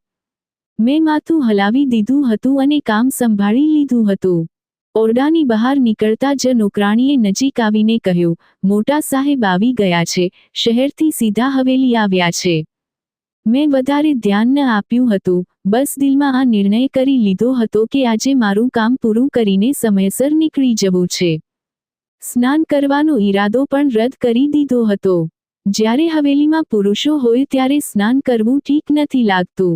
મેં માથું હલાવી દીધું હતું અને કામ સંભાળી લીધું હતું. ઓરડાની બહાર નીકળતા જ નોકરાણીએ નજીક આવીને કહ્યું, મોટા સાહેબ આવી ગયા છે, શહેરથી સીધા હવેલી આવ્યા છે. મેં વધારે ધ્યાન ન આપ્યું હતું, બસ દિલમાં આ નિર્ણય કરી લીધો હતો કે આજે મારું કામ પૂરું કરીને સમયસર નીકળી જવું છે. સ્નાન કરવાનો ઈરાદો પણ રદ કરી દીધો હતો. જ્યારે હવેલીમાં પુરુષો હોય ત્યારે સ્નાન કરવું ઠીક નથી લાગતું.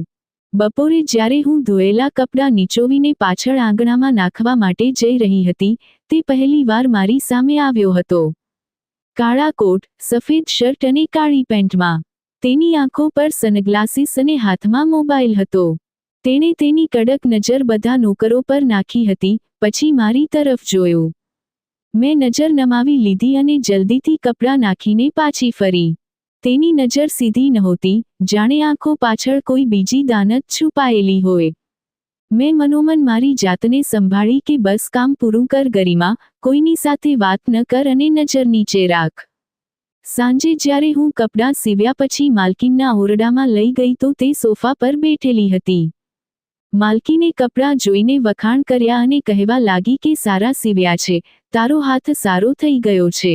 બપોરે જ્યારે હું ધોયેલા કપડાં નીચોવીને પાછળ આંગણામાં નાખવા માટે જઈ રહી હતી, તે પહેલીવાર મારી સામે આવ્યો હતો. કાળા કોટ, સફેદ શર્ટ અને કાળી પેન્ટમાં. તેની આંખો પર સનગ્લાસીસ અને હાથમાં મોબાઈલ હતો. તેણે તેની કડક નજર બધા નોકરો પર નાખી હતી, પછી મારી તરફ જોયું. મેં નજર નમાવી લીધી અને જલ્દીથી કપડાં નાખીને પાછી ફરી. તેની નજર સીધી નહોતી, જાણે આંખો પાછળ કોઈ બીજી દાનત છુપાયેલી હોય. મેં મનોમન મારી જાતને સંભાળી કે બસ કામ પૂરું કર ગરિમા, કોઈની સાથે વાત ન કર અને નજર નીચે રાખ. સાંજે જ્યારે હું કપડાં સીવ્યા પછી માલકીનના ઓરડામાં લઈ ગઈ તો તે સોફા પર બેઠેલી હતી. માલકીને કપડાં જોઈને વખાણ કર્યા અને કહેવા લાગી કે સારા સીવ્યા છે, તારો હાથ સારો થઈ ગયો છે.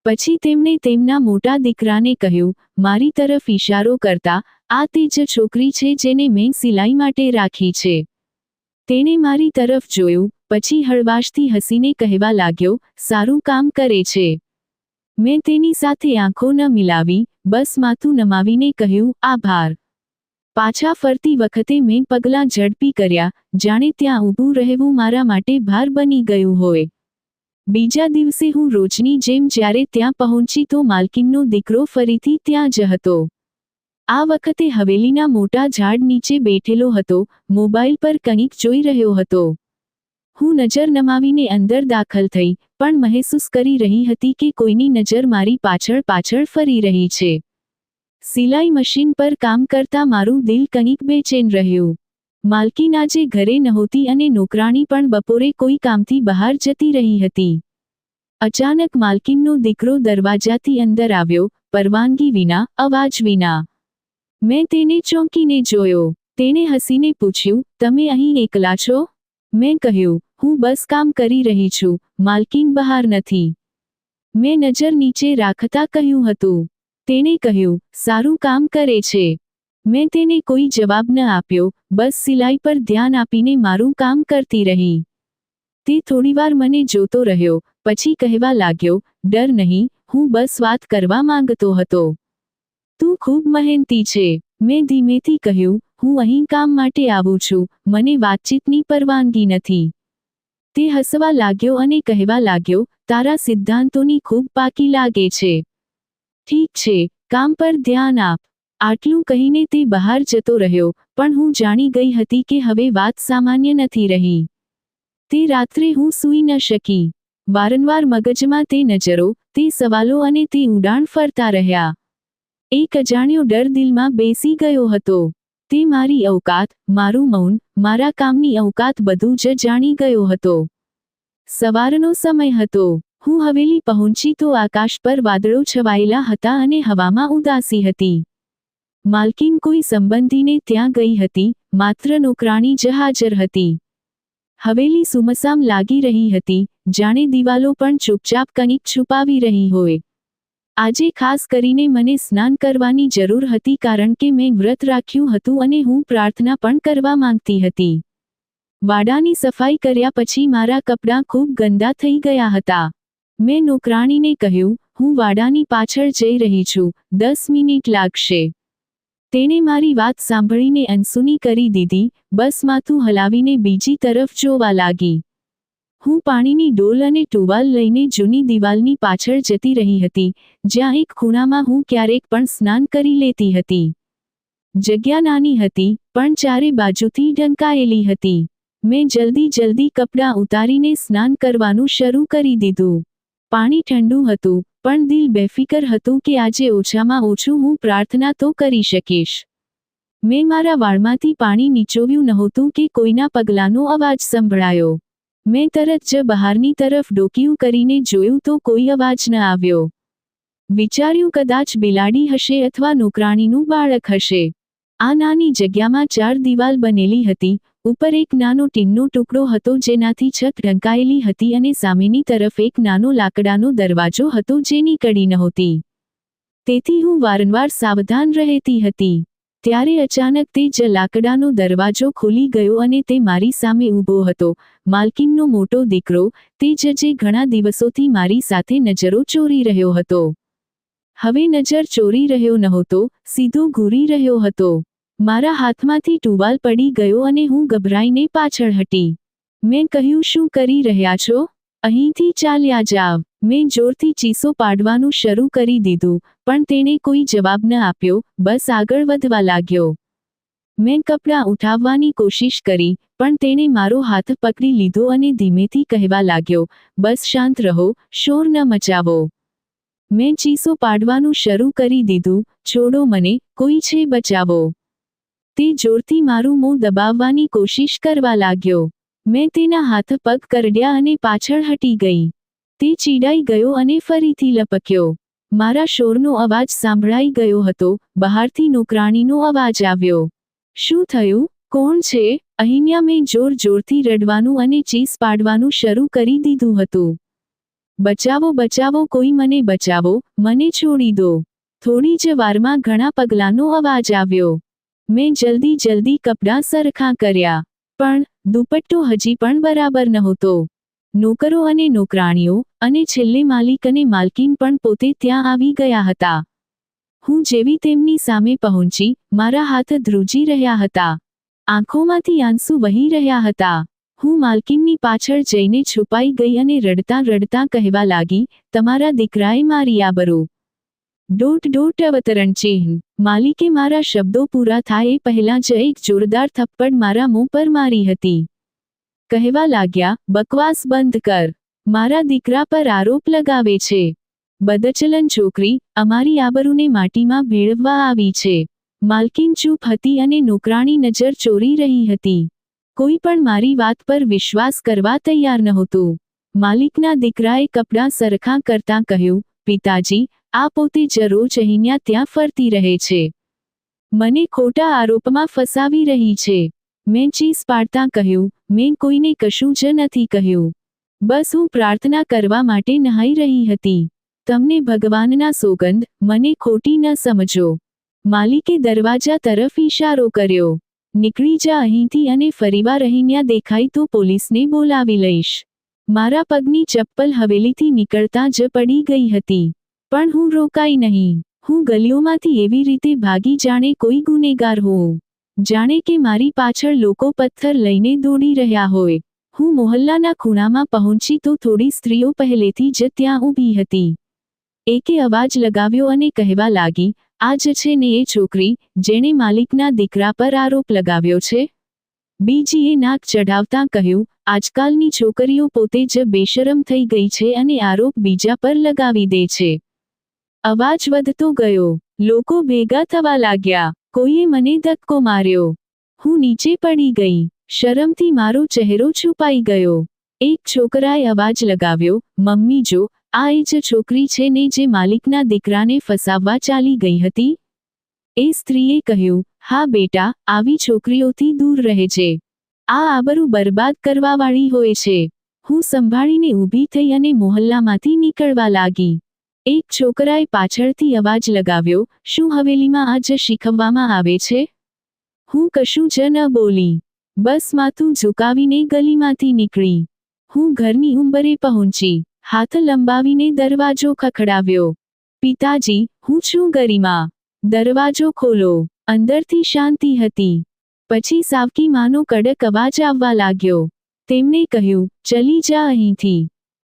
પછી તેમણે તેમના મોટા દીકરાને કહ્યું, મારી તરફ ઈશારો કરતા, આ તે જ છોકરી છે જેને મેં સિલાઈ માટે રાખી છે. તેણે મારી તરફ જોયું, પછી હળવાશથી હસીને કહેવા લાગ્યો, સારું કામ કરે છે. મેં તેની સાથે આંખો ન મિલાવી, બસ માથું નમાવીને કહ્યું, આભાર. પાછા ફરતી વખતે મેં પગલાં ઝડપી કર્યા, જાણે ત્યાં ઊભું રહેવું મારા માટે ભાર બની ગયું હોય. બીજા દિવસે હું રોજની જેમ જ્યારે ત્યાં પહોંચી તો માલકીનનો દીકરો ફરીથી ત્યાં જ હતો. આ વખતે હવેલીના મોટા ઝાડ નીચે બેઠેલો હતો, મોબાઈલ પર કંઈક જોઈ રહ્યો હતો. હું નજર નમાવીને અંદર દાખલ થઈ, પણ મહેસૂસ કરી રહી હતી કે કોઈની નજર મારી પાછળ પાછળ ફરી રહી છે. સિલાઈ મશીન પર કામ કરતા મારું દિલ કંઈક બેચેન રહ્યું. માલકીન આજે ઘરે નહોતી અને નોકરાણી પણ બપોરે કોઈ કામથી બહાર જતી રહી હતી. અચાનક માલકીનનો દીકરો દરવાજાથી અંદર આવ્યો, પરવાનગી વિના, અવાજ વિના. મેં તેને ચોંકીને જોયો. તેણે હસીને પૂછ્યું, તમે અહીં એકલા છો? મેં કહ્યું, હું બસ કામ કરી રહી છું, માલકીન બહાર નથી. મેં નજર નીચે રાખતા કહ્યું હતું. તેણે કહ્યું, સારું કામ કરે છે. મેં તેને કોઈ જવાબ ન આપ્યો, બસ સિલાઈ પર ધ્યાન આપીને મારું કામ કરતી રહી. તે થોડીવાર મને જોતો રહ્યો, પછી કહેવા લાગ્યો, ડર નહીં, હું બસ વાત કરવા માંગતો હતો. તું ખૂબ મહેનતી છે. મેં ધીમેથી કહ્યું, હું અહીં કામ માટે આવું છું, મને વાતચીતની પરવાનગી નથી. તે હસવા લાગ્યો અને કહેવા લાગ્યો, તારા સિદ્ધાંતોની ખૂબ પાકી લાગે છે. ઠીક છે, કામ પર ધ્યાન આપ. આટલું કહીને તે બહાર જતો રહ્યો, પણ હું જાણી ગઈ હતી કે હવે વાત સામાન્ય નથી રહી. તે રાત્રે હું સૂઈ ન શકી. વારંવાર મગજમાં તે નજરો, તે સવાલો અને તે ઉડાણ ફરતા રહ્યા. એક અજાણ્યો ડર દિલમાં બેસી ગયો હતો. તે મારી અવકાત, મારું મૌન, મારા કામની અવકાત બધું જ જાણી ગયો હતો. સવારનો સમય હતો. હું હવેલી પહોંચી તો આકાશ પર વાદળો છવાયેલા હતા અને હવામાં ઉદાસી હતી. માલકીન કોઈ સંબંધીને ત્યાં ગઈ હતી, માત્ર નોકરાણી જ હાજર હતી. હવેલી સુમસામ લાગી રહી હતી, જાણે દિવાલો પણ ચૂપચાપ કંઈક છુપાવી રહી હોય. આજે ખાસ કરીને મને સ્નાન કરવાની જરૂર હતી કારણ કે મેં વ્રત રાખ્યું હતું અને હું પ્રાર્થના પણ કરવા માંગતી હતી. વાડાની સફાઈ કર્યા પછી મારા કપડાં ખૂબ ગંદા થઈ ગયા હતા. મેં નોકરાણીને કહ્યું, હું વાડાની પાછળ જઈ રહી છું, 10 મિનિટ લાગશે. તેણે મારી વાત સાંભળીને અનસુની કરી દીધી, બસ માથું હલાવીને બીજી તરફ જોવા લાગી. હું પાણીની ડોલ અને ટુવાલ લઈને જૂની દિવાલની પાછળ જતી રહી હતી, જ્યાં એક ખૂણામાં હું ક્યારેક પણ સ્નાન કરી લેતી હતી. જગ્યા નાની હતી, પણ ચારે બાજુથી ઢંકાયેલી હતી. મેં જલ્દી કપડાં ઉતારીને સ્નાન કરવાનું શરૂ કરી દીધું. પાણી ઠંડુ હતું, પણ દિલ બેફિકર હતું કે આજે ઓછામાં ઓછું હું પ્રાર્થના તો કરી શકીશ. મેં મારા વાળમાંથી પાણી નીચોવ્યું નહોતું કે કોઈના પગલાંનો અવાજ સંભળાયો. મેં તરત જ બહારની તરફ ડોકિયું કરીને જોયું તો કોઈ અવાજ ન આવ્યો. વિચાર્યું કદાચ બિલાડી હશે અથવા નોકરાણીનું બાળક હશે. આ નાની જગ્યામાં 4 દિવાલ બનેલી હતી, ઉપર એક નાનો ટીનનો ટુકડો હતો જેનાથી છત ઢંકાયેલી હતી અને સામેની તરફ એક નાનો લાકડાનો દરવાજો હતો જેની કડી નહોતી. તેથી હું વારંવાર સાવધાન રહેતી હતી. ત્યારે અચાનક તે જ લાકડાનો દરવાજો ખુલી ગયો અને તે મારી સામે ઊભો હતો, માલકીનનો મોટો દીકરો, તે જ જે ઘણા દિવસોથી મારી સાથે નજરો ચોરી રહ્યો હતો. હવે નજર ચોરી રહ્યો નહોતો, સીધો ઘૂરી રહ્યો હતો. મારા હાથમાંથી ટુવાલ પડી ગયો અને હું ગભરાઈને પાછળ હટી. મેં કહ્યું, શું કરી રહ્યા છો? અહીંથી ચાલ્યા જાવ. મેં જોરથી ચીસો પાડવાનું શરૂ કરી દીધું, પણ તેણે કોઈ જવાબ ન આપ્યો, બસ આગળ વધવા લાગ્યો. મેં કપડાં ઉઠાવવાની કોશિશ કરી, પણ તેણે મારો હાથ પકડી લીધો અને ધીમેથી કહેવા લાગ્યો, બસ શાંત રહો, શોર ન મચાવો. મેં ચીસો પાડવાનું શરૂ કરી દીધું, છોડો મને, કોઈ છે બચાવો. તે જોરથી મારું મોં દબાવવાની કોશિશ કરવા લાગ્યો. મેં તેના હાથ પગ કરડ્યા અને પાછળ હટી ગઈ. તે ચીડાઈ ગયો અને ફરીથી લપક્યો. મારા શોરનો અવાજ સાંભળાઈ ગયો હતો, બહારથી નોકરાણીનો અવાજ આવ્યો. શું થયું? કોણ છે? અહીંયા મેં જોર જોરથી રડવાનું અને ચીસ પાડવાનું શરૂ કરી દીધું હતું. બચાવો બચાવો, કોઈ મને બચાવો, મને છોડી દો. થોડી જ વારમાં ઘણા પગલાંનો અવાજ આવ્યો. મેં જલ્દી કપડાં સરખા કર્યા, પણ દુપટ્ટો હજી પણ બરાબર નહોતો. નોકરો અને નોકરાણીઓ અને છેલ્લે માલિક અને માલકીન પણ પોતે ત્યાં આવી ગયા હતા. હું જેવી તેમની સામે પહોંચી, મારા હાથ ધ્રુજી રહ્યા હતા. આંખોમાંથી આંસુ વહી રહ્યા હતા. હું માલકીનની પાછળ જઈને છુપાઈ ગઈ અને રડતાં રડતાં કહેવા લાગી, તમારા દીકરાએ મારી આબરૂ. અવતરણ ચિહ્ન. માલિકે મારા શબ્દો પૂરા થાય એ પહેલાં જ એક જોરદાર થપ્પડ મારા મોં પર મારી હતી. કહેવા લાગ્યા, બકવાસ બંધ કર. મારા દીકરા પર આરોપ લગાવે છે. બદચલન છોકરી, અમારી આબરૂને માટીમાં ભેળવવા આવી છે. માલકીન ચૂપ હતી અને નોકરાણી નજર ચોરી રહી હતી. કોઈ પણ મારી વાત પર વિશ્વાસ કરવા તૈયાર નહોતું. માલિકના દીકરાએ કપડાં સરખા કરતાં કહ્યું, પિતાજી, આ પોતે જ રોજ અહીંયા ત્યાં ફરતી રહે છે. મને ખોટા આરોપમાં ફસાવી રહી છે. મેં ચીસ પાડતાં કહ્યું, મેં કોઈને કશું જ નથી કહ્યું. બસ હું પ્રાર્થના કરવા માટે નહાઈ રહી હતી. તમને ભગવાનના સોગંદ, મને ખોટી ન સમજો. માલિકે દરવાજા તરફ ઈશારો કર્યો. નીકળી જા અહીંથી અને ફરીવાર અહીંયા દેખાય તો પોલીસને બોલાવી લઈશ. મારા પગની ચપ્પલ હવેલીથી નીકળતાં જ પડી ગઈ હતી. પણ હું રોકાઈ નહીં. હું ગલીઓમાંથી એવી રીતે ભાગી જાણે કોઈ ગુનેગાર હોઉં. જાણે કે મારી પાછળ લોકો પથ્થર લઈને દોડી રહ્યા હોય. હું મોહલ્લાના ખૂણામાં પહોંચી તો થોડી સ્ત્રીઓ પહેલેથી જ ત્યાં ઊભી હતી. એકે અવાજ લગાવ્યો અને કહેવા લાગી, આ જ છે ને એ છોકરી, જેણે માલિકના દીકરા પર આરોપ લગાવ્યો છે? બીજીએ નાક ચઢાવતાં કહ્યું, આજકાલની છોકરીઓ પોતે જ બેશરમ થઈ ગઈ છે અને આરોપ બીજા પર લગાવી દે છે. અવાજ વધતો ગયો. લોકો ભેગા થવા લાગ્યા. કોઈએ મને ધક્કો માર્યો. હું નીચે પડી ગઈ. શરમથી મારો ચહેરો છુપાઈ ગયો. એક છોકરાએ અવાજ લગાવ્યો, મમ્મી જો, આ એ જ છોકરી છે ને જે માલિકના દીકરાને ફસાવવા ચાલી ગઈ હતી? એ સ્ત્રીએ કહ્યું, હા બેટા, આવી છોકરીઓથી દૂર રહેજે. આ આબરૂ બરબાદ કરવાવાળી હોય છે. હું સંભાળીને ઊભી થઈ અને મોહલ્લામાંથી નીકળવા લાગી. એક છોકરાએ પાછળથી અવાજ લગાવ્યો, શું હવેલીમાં આ જ શીખવવામાં આવે છે? હું કશું જ ન બોલી. બસ માથું ઝુકાવીને ગલીમાંથી નીકળી. હું ઘરની ઉંબરે પહોંચી. હાથ લંબાવીને દરવાજો ખખડાવ્યો. પિતાજી, હું છું ગરિમા. દરવાજો ખોલો. અંદરથી શાંતિ હતી. પછી સાવકી માનો કડક અવાજ આવવા લાગ્યો. તેમણે કહ્યું, ચલી જા અહીંથી.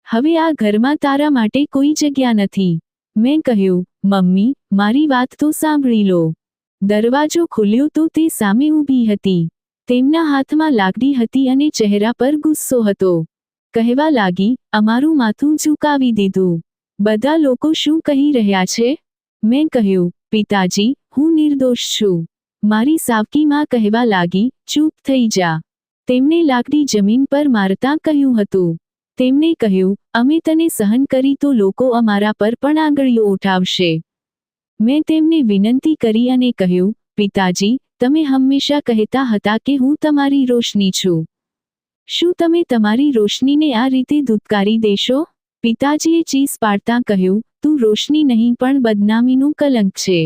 હવે આ ઘરમાં તારા માટે કોઈ જગ્યા નથી. મેં કહ્યું, મમ્મી, મારી વાત તો સાંભળી લો. દરવાજો ખુલ્યો તો તે સામે ઊભી હતી. તેમના હાથમાં લાકડી હતી અને ચહેરા પર ગુસ્સો હતો. કહેવા લાગી, અમારું માથું ઝુકાવી દીધું. બધા લોકો શું કહી રહ્યા છે? મેં કહ્યું, પિતાજી, હું નિર્દોષ છું. મારી સાવકી માં કહેવા લાગી, ચૂપ થઈ જા. તેમણે લાકડી જમીન પર મારતાં કહ્યું હતું. તેમણે કહ્યું, અમે તને સહન કરી તો લોકો અમારા પર પણ આંગળીઓ ઉઠાવશે. મેં તેમને વિનંતી કરી અને કહ્યું, પિતાજી, તમે હંમેશા કહેતા હતા કે હું તમારી રોશની છું. શું તમે તમારી રોશનીને આ રીતે ધૂતકારી દેશો? પિતાજીએ ચીસ પાડતાં કહ્યું, તું રોશની નહીં પણ બદનામીનું કલંક છે.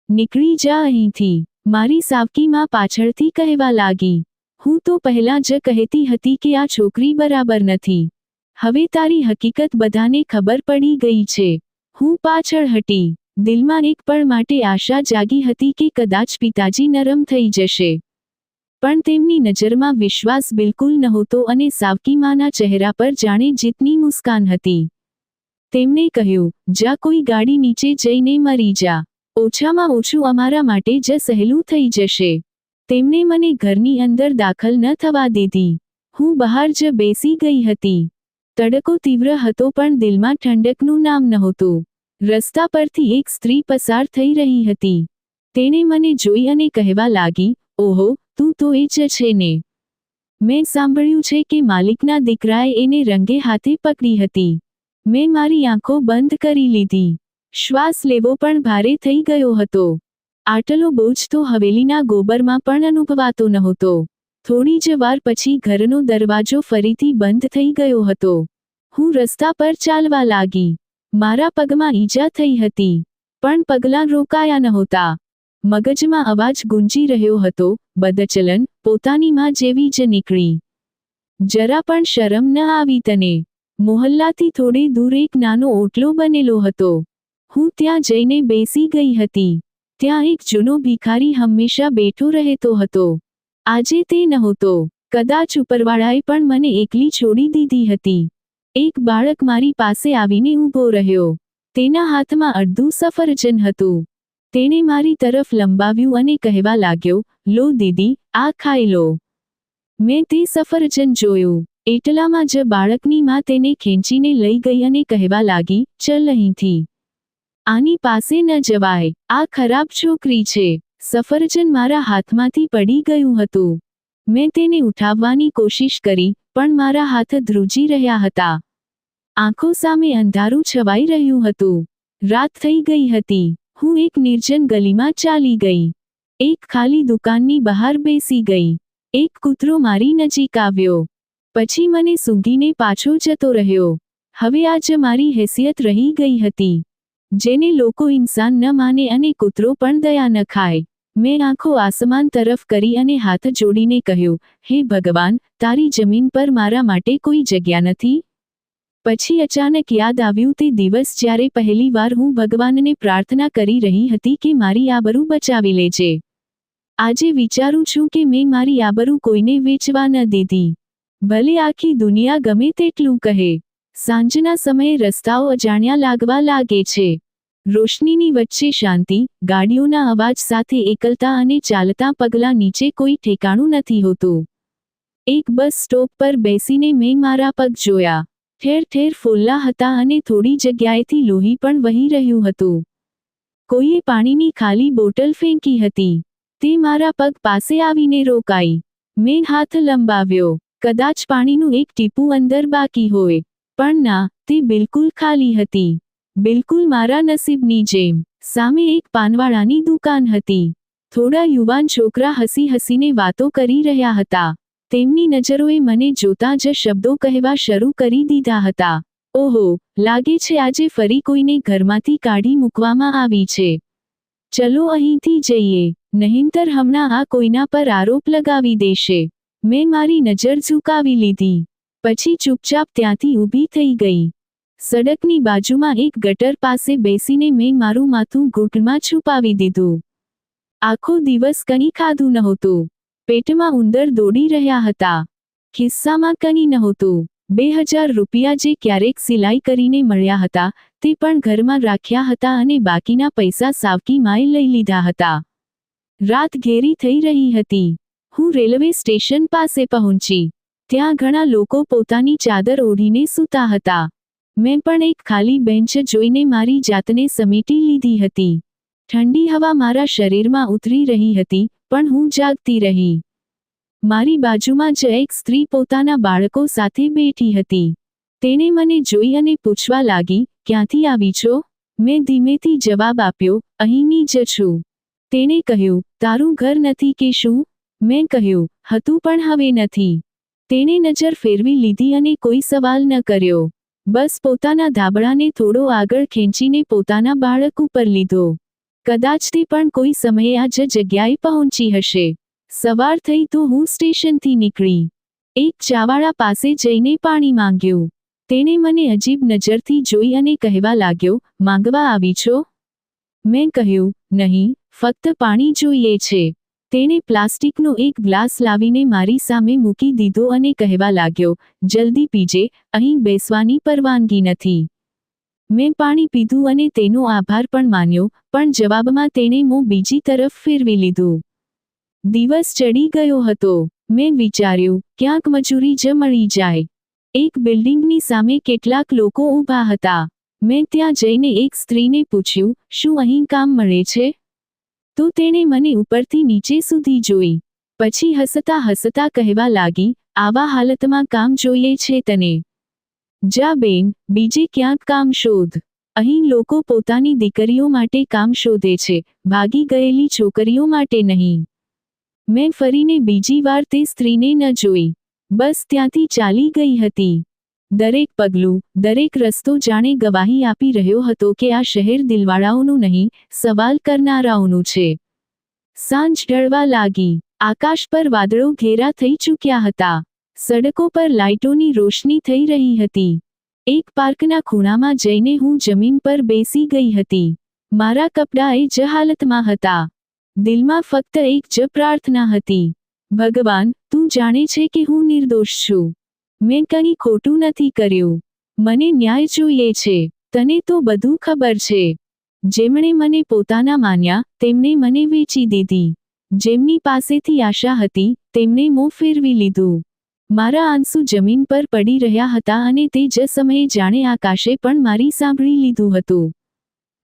નીકળી જા અહીંથી. મારી સાવકી માં પાછળથી કહેવા લાગી, હું તો પહેલાં જ કહેતી હતી કે આ છોકરી બરાબર નથી. હવે તારી હકીકત બધાને ખબર પડી ગઈ છે. હું પાછળ હટી. દિલમાં એક પળ માટે આશા જાગી હતી કે કદાચ પિતાજી નરમ થઈ જશે. પણ તેમની નજરમાં વિશ્વાસ બિલકુલ નહોતો અને સાવકી માના ચહેરા પર જાણે જીતની મુસ્કાન હતી. તેમણે કહ્યું, જા કોઈ ગાડી નીચે જઈને મરી જા. ઓછામાં ઓછું અમારા માટે જ સહેલું થઈ જશે. તેમણે મને ઘરની અંદર દાખલ ન થવા દીધી. હું બહાર જ બેસી ગઈ હતી. તડકો તીવ્ર હતો પણ દિલમાં ઠંડકનું નામ નહોતું. રસ્તા પરથી એક સ્ત્રી પસાર થઈ રહી હતી. તેણે મને જોઈ અને કહેવા લાગી, ઓહો, તું તો એ જ છે ને. મેં સાંભળ્યું છે કે માલિકના દીકરાએ એને રંગે હાથે પકડી હતી. મેં મારી આંખો બંધ કરી લીધી. શ્વાસ લેવો પણ ભારે થઈ ગયો હતો. આટલો બોજ તો હવેલીના ગોબરમાં પણ અનુભવાતો નહોતો. થોડી જ વાર પછી ઘરનો દરવાજો ફરીથી બંધ થઈ ગયો હતો. હું રસ્તા પર ચાલવા લાગી. મારા પગમાં ઈજા થઈ હતી, પણ પગલાં રોકાયા નહોતા. મગજમાં અવાજ ગુંજી રહ્યો હતો, બદચલન, પોતાની માં જેવી જ નીકળી. જરા પણ શરમ ન આવી તને? મોહલ્લાથી થોડે દૂર એક નાનો ઓટલો બનેલો હતો. હું ત્યાં જઈને બેસી ગઈ હતી. ત્યાં એક જૂનો ભિખારી હંમેશા બેઠો રહેતો હતો. આજે તે નહોતો. કદાચ ઉપરવાળાએ પણ મને એકલી છોડી દીધી હતી. એક બાળક મારી પાસે આવીને ઊભો રહ્યો. તેના હાથમાં અડધું સફરજન હતું. તેણે મારી તરફ લંબાવ્યું અને કહેવા લાગ્યો, લો દીદી, આ ખાઈ લો. મેં તે સફરજન જોયું. એટલામાં જ બાળકની માં તેને ખેંચીને લઈ ગઈ અને કહેવા લાગી, ચલ અહીંથી. આની પાસે ન જવાય. આ ખરાબ છોકરી છે. સફરજન મારા હાથમાંથી પડી ગયું હતું. મેં તેને ઉઠાવવાની કોશિશ કરી, પણ મારા હાથ ધ્રુજી રહ્યા હતા. આંખો સામે અંધારું છવાઈ રહ્યું હતું. રાત થઈ ગઈ હતી. હું એક નિર્જન ગલીમાં ચાલી ગઈ. એક ખાલી દુકાનની બહાર બેસી ગઈ. એક કૂતરો મારી નજીક આવ્યો. પછી મને સૂંઘીને પાછો જતો રહ્યો. હવે આજ મારી હેસિયત રહી ગઈ હતી. જેને લોકો ઇન્સાન ન માને અને કૂતરો પણ દયા ન ખાય. મેં આંખો આસમાન તરફ કરી અને હાથ જોડીને કહ્યું, હે ભગવાન, તારી જમીન પર મારા માટે કોઈ જગ્યા નથી? પછી અચાનક યાદ આવ્યું તે દિવસ જ્યારે પહેલી વાર હું ભગવાનને પ્રાર્થના કરી રહી હતી કે મારી આબરૂ બચાવી લેજે. આજે વિચારું છું કે મેં મારી આબરૂ કોઈને વેચવા ન દીધી. ભલે આખી દુનિયા ગમે તેટલું કહે. સાંજના સમયે રસ્તાઓ અજાણ્યા લાગવા લાગે છે. રોશનીની વચ્ચે શાંતિ, ગાડીઓના અવાજ સાથે એકલતા અને ચાલતા પગલાં નીચે કોઈ ઠેકાણું નથી હોતું. એક બસ સ્ટોપ પર બેસીને મેં મારા પગ જોયા. ઠેર ઠેર ફોલ્લા હતા અને થોડી જગ્યાએથી લોહી પણ વહી રહ્યું હતું. કોઈએ પાણીની ખાલી બોટલ ફેંકી હતી. તે મારા પગ પાસે આવીને રોકાઈ. મેં હાથ લંબાવ્યો. કદાચ પાણીનું એક ટીપું અંદર બાકી હોય. પણ ના, તે બિલકુલ ખાલી હતી. બિલકુલ મારા નસીબની જેમ. સામે એક પાનવાળાની દુકાન હતી. થોડા યુવાન છોકરા હસી હસીને વાતો કરી રહ્યા હતા. તેમની નજરોએ મને જોતાં જ શબ્દો કહેવા શરૂ કરી દીધા હતા. ઓહો, લાગે છે આજે ફરી કોઈને ઘરમાંથી કાઢી મૂકવામાં આવી છે. ચલો અહીંથી જઈએ, નહીંતર હમણાં આ કોઈના પર આરોપ લગાવી દેશે. મેં મારી નજર ઝુકાવી લીધી. પછી ચૂપચાપ ત્યાંથી ઊભી થઈ ગઈ. સડકની બાજુમાં એક ગટર પાસે બેસીને મેં મારું માથું ઘૂંટણમાં છુપાવી દીધું. આખો દિવસ કંઈ ખાધું નહોતું. પેટમાં ઉંદર દોડી રહ્યા હતા. ખિસ્સામાં કંઈ નહોતું. 2000 રૂપિયા જે ક્યારેક સિલાઈ કરીને મળ્યા હતા, તે પણ ઘરમાં રાખ્યા હતા અને બાકીના પૈસા સાવકી માએ લઈ લીધા હતા. રાત ઘેરી થઈ રહી હતી. હું રેલવે સ્ટેશન પાસે પહોંચી. ત્યાં ઘણા લોકો પોતાની ચાદર ઓઢીને સૂતા હતા. મેં પણ એક ખાલી બેન્ચ જોઈને મારી જાતને સમેટી લીધી હતી. ઠંડી હવા મારા શરીરમાં ઉતરી રહી હતી, પણ હું જાગતી રહી. મારી બાજુમાં જ એક સ્ત્રી પોતાના બાળકો સાથે બેઠી હતી. તેણે મને જોઈ અને પૂછવા લાગી, ક્યાંથી આવી છો? મેં ધીમેથી જવાબ આપ્યો, અહીંની જ છું. તેણે કહ્યું, તારું ઘર નથી કે શું? મેં કહ્યું, હતું પણ હવે નથી. તેણે નજર ફેરવી લીધી અને કોઈ સવાલ ન કર્યો. બસ પોતાના ધાબળાને થોડો આગળ ખેંચીને પોતાના બાળક ઉપર લીધો. કદાચ તે પણ કોઈ સમયે આ જ જગ્યાએ પહોંચી હશે. સવાર થઈ તો હું સ્ટેશનથી નીકળી. એક ચાવાળા પાસે જઈને પાણી માંગ્યું. તેણે મને અજીબ નજરથી જોઈ અને કહેવા લાગ્યો, માંગવા આવી છો? મેં કહ્યું, નહીં, ફક્ત પાણી જોઈએ છે. તેણે પ્લાસ્ટિકનો એક ગ્લાસ લાવીને મારી સામે મૂકી દીધો અને કહેવા લાગ્યો, જલ્દી પીજે, અહીં બેસવાની પરવાનગી નથી. મેં પાણી પીધું અને તેનો આભાર પણ માન્યો, પણ જવાબમાં તેણે મોં બીજી તરફ ફેરવી લીધું. દિવસ ચડી ગયો હતો. મેં વિચાર્યું, ક્યાંક મજૂરી જ મળી જાય. એક બિલ્ડિંગની સામે કેટલાક લોકો ઊભા હતા. મેં ત્યાં જઈને એક સ્ત્રીને પૂછ્યું, શું અહીં કામ મળે છે? તો તેણે મને ઉપરથી નીચે સુધી જોઈ. પછી હસતા હસતા કહેવા લાગી, આવા હાલતમાં કામ જોઈએ છે તને? જા બેન, બીજે ક્યાંક કામ શોધ. અહીં લોકો પોતાની દીકરીઓ માટે કામ શોધે છે, ભાગી ગયેલી છોકરીઓ માટે નહીં. મેં ફરીને બીજી વાર તે સ્ત્રીને ન જોઈ. બસ ત્યાંથી ચાલી ગઈ હતી. દરેક પગલું, દરેક રસ્તો જાણે ગવાહી આપી રહ્યો હતો કે આ શહેર દિલવાળાઓનું નહીં, સવાલ કરનારાઓનું છે. સાંજ ઢળવા લાગી. આકાશ પર વાદળો ઘેરા થઈ ચૂક્યા હતા. સડકો પર લાઇટોની રોશની થઈ રહી હતી. એક પાર્કના ખૂણામાં જઈને હું જમીન પર બેસી ગઈ હતી. મારા કપડાં એ જ હાલતમાં હતા. દિલમાં ફક્ત એક જ પ્રાર્થના હતી. ભગવાન, તું જાણે છે કે હું નિર્દોષ છું. મેં કંઈ ખોટું નથી કર્યું. મને ન્યાય જોઈએ છે. તને તો બધું ખબર છે. જેમણે મને પોતાના માન્યા, તેમણે મને વેચી દીધી. જેમની પાસેથી આશા હતી, તેમણે મોં ફેરવી લીધું. મારા આંસુ જમીન પર પડી રહ્યા હતા અને તે જ સમયે જાણે આકાશે પણ મારી સાંભળી લીધું હતું.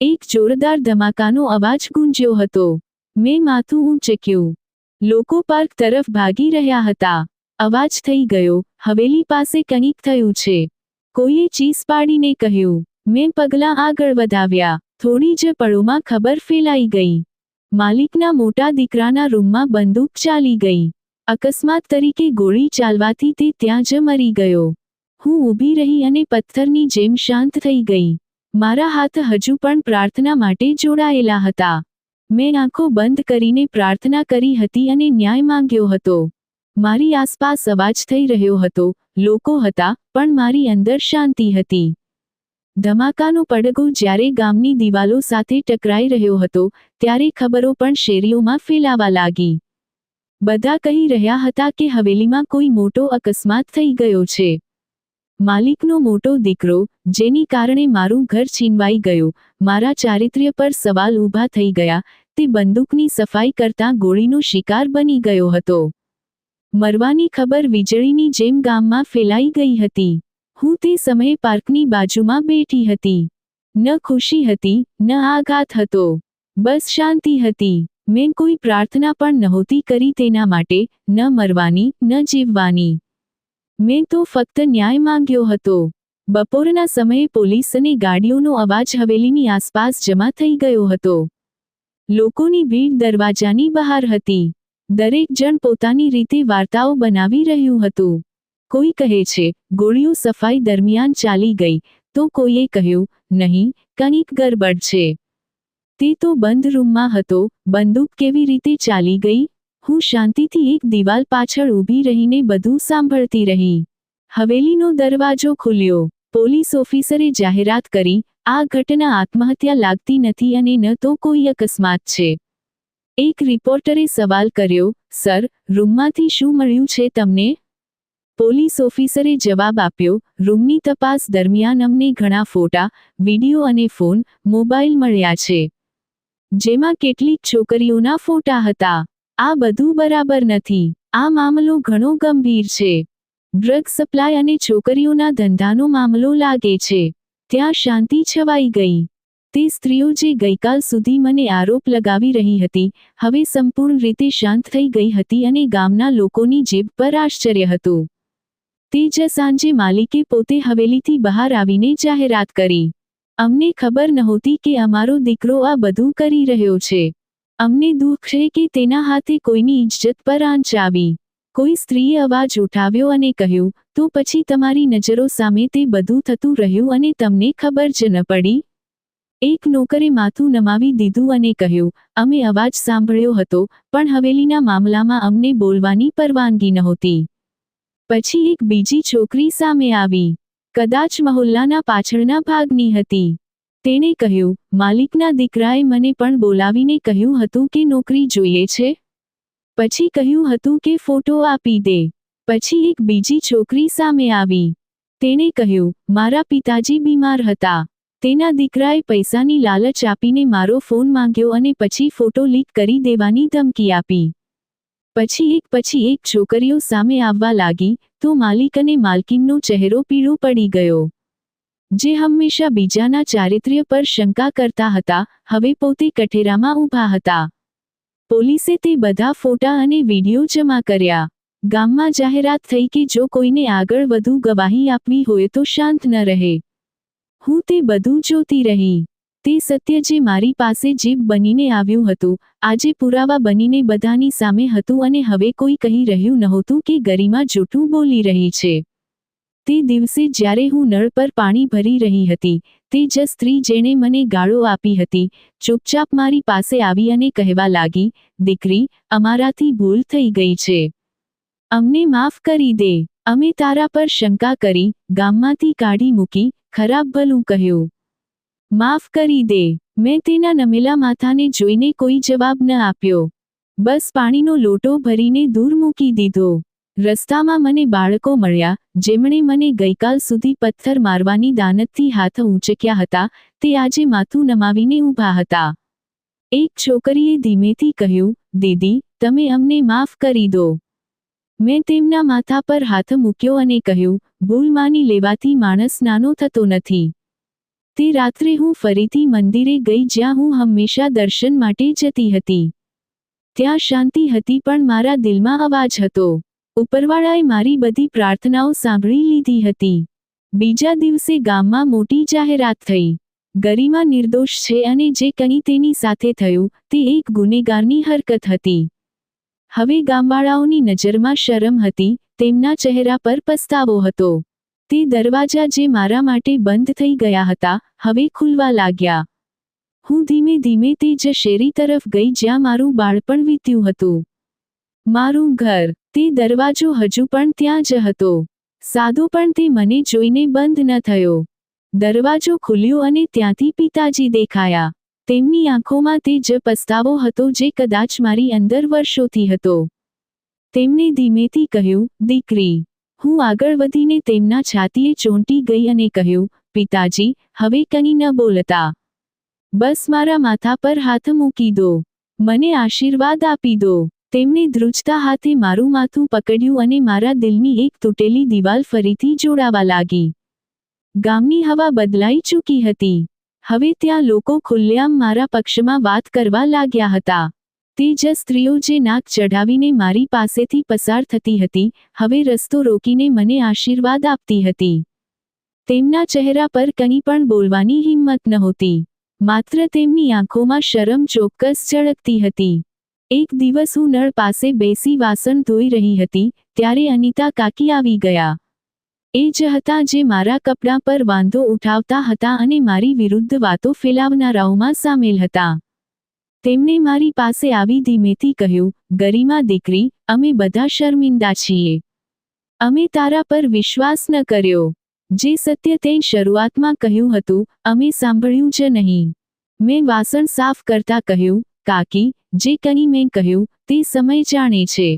એક જોરદાર ધમાકાનો અવાજ ગુંજ્યો હતો. મેં માથું ઊંચક્યું. લોકો પાર્ક તરફ ભાગી રહ્યા હતા. અવાજ થઈ ગયો, હવેલી પાસે કંઈક થયું છે. કોઈએ ચીસ પાડીને કહ્યું. મેં પગલાં આગળ વધાવ્યા. થોડી જ પળોમાં ખબર ફેલાઈ ગઈ. માલિકના મોટા દીકરાના રૂમમાં બંદૂક ચાલી ગઈ. અકસ્માત તરીકે ગોળી ચાલવાથી તે ત્યાં જ મરી ગયો. હું ઊભી રહી અને પથ્થરની જેમ શાંત થઈ ગઈ. મારા હાથ હજુ પણ પ્રાર્થના માટે જોડાયેલા હતા. મેં આંખો બંધ કરીને પ્રાર્થના કરી હતી અને ન્યાય માંગ્યો હતો. મારી આસપાસ અવાજ થઈ રહ્યો હતો, લોકો હતા, પણ મારી અંદર શાંતિ હતી. ધમાકાનો પડઘો જ્યારે ગામની દિવાલો સાથે ટકરાઈ રહ્યો હતો, ત્યારે ખબરો પણ શેરીઓમાં ફેલાવા લાગી. બધા કહી રહ્યા હતા કે હવેલીમાં કોઈ મોટો અકસ્માત થઈ ગયો છે. માલિકનો મોટો દીકરો, જેની કારણે મારું ઘર છીનવાઈ ગયું, મારા ચારિત્ર્ય પર સવાલ ઊભા થઈ ગયા, તે બંદૂકની સફાઈ કરતાં ગોળીનો શિકાર બની ગયો હતો. મરવાની ખબર વીજળીની જેમ ગામમાં ફેલાઈ ગઈ હતી. હું તે સમયે પાર્કની બાજુમાં બેઠી હતી. ન ખુશી હતી, ન આઘાત હતો. બસ શાંતિ હતી. મેં કોઈ પ્રાર્થના પણ નહોતી કરી તેના માટે, ન મરવાની, ન જીવવાની. મેં તો ફક્ત ન્યાય માંગ્યો હતો. બપોરના સમયે પોલીસ અને ગાડીઓનો અવાજ હવેલીની આસપાસ જમા થઈ ગયો હતો. લોકોની ભીડ દરવાજાની બહાર હતી. દરેક જણ પોતાની રીતે વાર્તાઓ બનાવી રહ્યું હતું. કોઈ કહે છે, ગોળીઓ સફાઈ દરમિયાન ચાલી ગઈ, તો કોઈએ કહ્યું, નહીં, કંઈક ગરબડ છે. તે તો બંધ રૂમમાં હતો, બંદૂક કેવી રીતે ચાલી ગઈ? હું શાંતિથી એક દિવાલ પાછળ ઊભી રહીને બધું સાંભળતી રહી. હવેલીનો દરવાજો ખુલ્યો. પોલીસ ઓફિસરે જાહેરાત કરી, આ ઘટના આત્મહત્યા લાગતી નથી અને ન તો કોઈ અકસ્માત છે. એક રિપોર્ટરે સવાલ કર્યો, સર, રૂમમાંથી શું મળ્યું છે તમને? પોલીસ ઓફિસરે જવાબ આપ્યો, રૂમની તપાસ દરમિયાન અમને ઘણા ફોટા, વિડિયો અને ફોન, મોબાઈલ મળ્યા છે. જેમાં કેટલીક છોકરીઓના ફોટા હતા. આ બધું બરાબર નથી. આ મામલો ઘણો ગંભીર છે. ડ્રગ સપ્લાય અને છોકરીઓના ધંધાનો મામલો લાગે છે. ત્યાં શાંતિ છવાઈ ગઈ. તે સ્ત્રીઓ જે ગઈકાલ સુધી મને આરોપ લગાવી રહી હતી, હવે સંપૂર્ણ રીતે શાંત થઈ ગઈ હતી અને ગામના લોકોની જીભ પર આશ્ચર્ય હતું. તે જ સાંજે માલિકે પોતે હવેલીથી બહાર આવીને જાહેરાત કરી. અમને ખબર નહોતી કે અમારો દીકરો આ બધું કરી રહ્યો છે. અમને દુઃખ છે કે તેના હાથે કોઈની ઇજ્જત પર આંચ આવી. કોઈ સ્ત્રીએ અવાજ ઉઠાવ્યો અને કહ્યું, તો પછી તમારી નજરો સામે તે બધું થતું રહ્યું અને તમને ખબર જ ન પડી? એક નોકરે માથું નમાવી દીધું અને કહ્યું, અમે અવાજ સાંભળ્યો હતો, પણ હવેલીના મામલામાં અમને બોલવાની પરવાનગી નહોતી. પછી એક બીજી છોકરી સામે આવી. કદાચ મહોલ્લાના પાછળના ભાગની હતી. તેણે કહ્યું, માલિકના દીકરાએ મને પણ બોલાવીને કહ્યું હતું કે નોકરી જોઈએ છે. પછી કહ્યું હતું કે ફોટો આપી દે. પછી એક બીજી છોકરી સામે આવી. તેણે કહ્યું, મારા પિતાજી બીમાર હતા. તેના દીકરાએ પૈસાની લાલચ આપીને મારો ફોન માંગ્યો અને પછી ફોટો લીક કરી દેવાની ધમકી આપી. પછી એક છોકરીઓ સામે આવવા લાગી, તો માલિક અને માલકીનનો ચહેરો પીળો પડી ગયો. જે હંમેશા બીજાના ચારિત્ર્ય પર શંકા કરતા હતા, હવે પોતે કઠેરામાં ઊભા હતા. પોલીસે તે બધા ફોટા અને વિડીયો જમા કર્યા. ગામમાં જાહેરાત થઈ કે જો કોઈને આગળ વધુ ગવાહી આપવી હોય તો શાંત ન રહે. હું તે બધું જોતી રહી. તે સત્ય જે મારી પાસે જીભ બનીને આવ્યું હતું, આજે પુરાવા બનીને બધાની સામે હતું અને હવે કોઈ કહી રહ્યું નહોતું કે ગરિમા જૂઠું બોલી રહી છે. તે દિવસે જ્યારે હું નળ પર પાણી ભરી રહી હતી, તે જ સ્ત્રી જેણે મને ગાળો આપી હતી, ચૂપચાપ મારી પાસે આવી અને કહેવા લાગી, દીકરી, અમારાથી ભૂલ થઈ ગઈ છે. અમને માફ કરી દે. અમે તારા પર શંકા કરી, ગામમાંથી કાઢી મૂકી, ખરાબ ભલું કહ્યું. માફ કરી દે. મેં તેના નમેલા માથાને જોઈને કોઈ જવાબ ન આપ્યો. બસ પાણીનો લોટો ભરીને દૂર મૂકી દીધો. રસ્તામાં મને બાળકો મળ્યા, જેમણે મને ગઈકાલ સુધી પથ્થર મારવાની દાનતથી હાથ ઊંચક્યા હતા, તે આજે માથું નમાવીને ઊભા હતા. એક છોકરીએ ધીમેથી કહ્યું, દીદી, તમે અમને માફ કરી દો. મેં તેમના માથા પર હાથ મૂક્યો અને કહ્યું, ભૂલ માની લેવાથી માણસ નાનો થતો નથી. તે રાત્રે હું ફરીથી મંદિરે ગઈ જ્યાં હું હંમેશા દર્શન માટે જતી હતી. ત્યાં શાંતિ હતી પણ મારા દિલમાં અવાજ હતો. ઉપરવાળાએ મારી બધી પ્રાર્થનાઓ સાંભળી લીધી હતી. બીજા દિવસે ગામમાં મોટી જાહેરાત થઈ. ગરિમા નિર્દોષ છે અને જે કંઈ તેની સાથે થયું, તે એક ગુનેગારની હરકત હતી. હવે ગામવાળાઓની નજરમાં શરમ હતી, તેમના ચહેરા પર પસ્તાવો હતો. તે દરવાજા જે મારા માટે બંધ થઈ ગયા હતા, હવે ખુલવા લાગ્યા. હું ધીમે ધીમે તે જ શેરી તરફ ગઈ જ્યાં મારું બાળપણ વીત્યું હતું. મારું ઘર. તે દરવાજો હજુ પણ ત્યાં જ હતો. સાદો પણ તે મને જોઈને બંધ ન થયો. દરવાજો ખુલ્યો અને ત્યાંથી પિતાજી દેખાયા. તેમની આંખોમાં તે જ પસ્તાવો હતો જે કદાચ મારી અંદર વર્ષોથી હતો. તેમણે ધીમેથી કહ્યું, દીકરી. હું આગળ વધીને તેમના છાતીએ ચોંટી ગઈ અને કહ્યું, પિતાજી, હવે કંઈ ન બોલતા. બસ મારા માથા પર હાથ મૂકી દો. મને આશીર્વાદ આપી દો. તેમણે ધ્રુજતા હાથે મારું માથું પકડ્યું અને મારા દિલની એક તૂટેલી દિવાલ ફરીથી જોડાવા લાગી. ગામની હવા બદલાઈ ચૂકી હતી. હવે ત્યાં લોકો ખુલ્લેઆમ મારા પક્ષમાં વાત કરવા લાગ્યા હતા. તે જ સ્ત્રીઓ જે નાક ચઢાવીને મારી પાસેથી પસાર થતી હતી, હવે રસ્તો રોકીને મને આશીર્વાદ આપતી હતી. તેમના ચહેરા પર કંઈ પણ બોલવાની હિંમત નહોતી. માત્ર તેમની આંખોમાં શરમ ચોક્કસ ઝળકતી હતી. એક દિવસ હું નળ પાસે બેસી વાસણ ધોઈ રહી હતી, ત્યારે અનિતા કાકી આવી ગયા. એ જ હતા જે મારા કપડાં પર વાંધો ઉઠાવતા હતા અને મારી વિરુદ્ધ વાતો ફેલાવનારાઓમાં સામેલ હતા. તેમણે મારી પાસે આવી ધીમેથી કહ્યું, ગરિમા દીકરી, અમે બધા શર્મિંદા છીએ. અમે તારા પર વિશ્વાસ ન કર્યો. જે સત્ય તે શરૂઆતમાં કહ્યું હતું, અમે સાંભળ્યું જ નહીં. મેં વાસણ સાફ કરતા કહ્યું, કાકી, જે કંઈ મેં કહ્યું, તે સમય જાણે છે.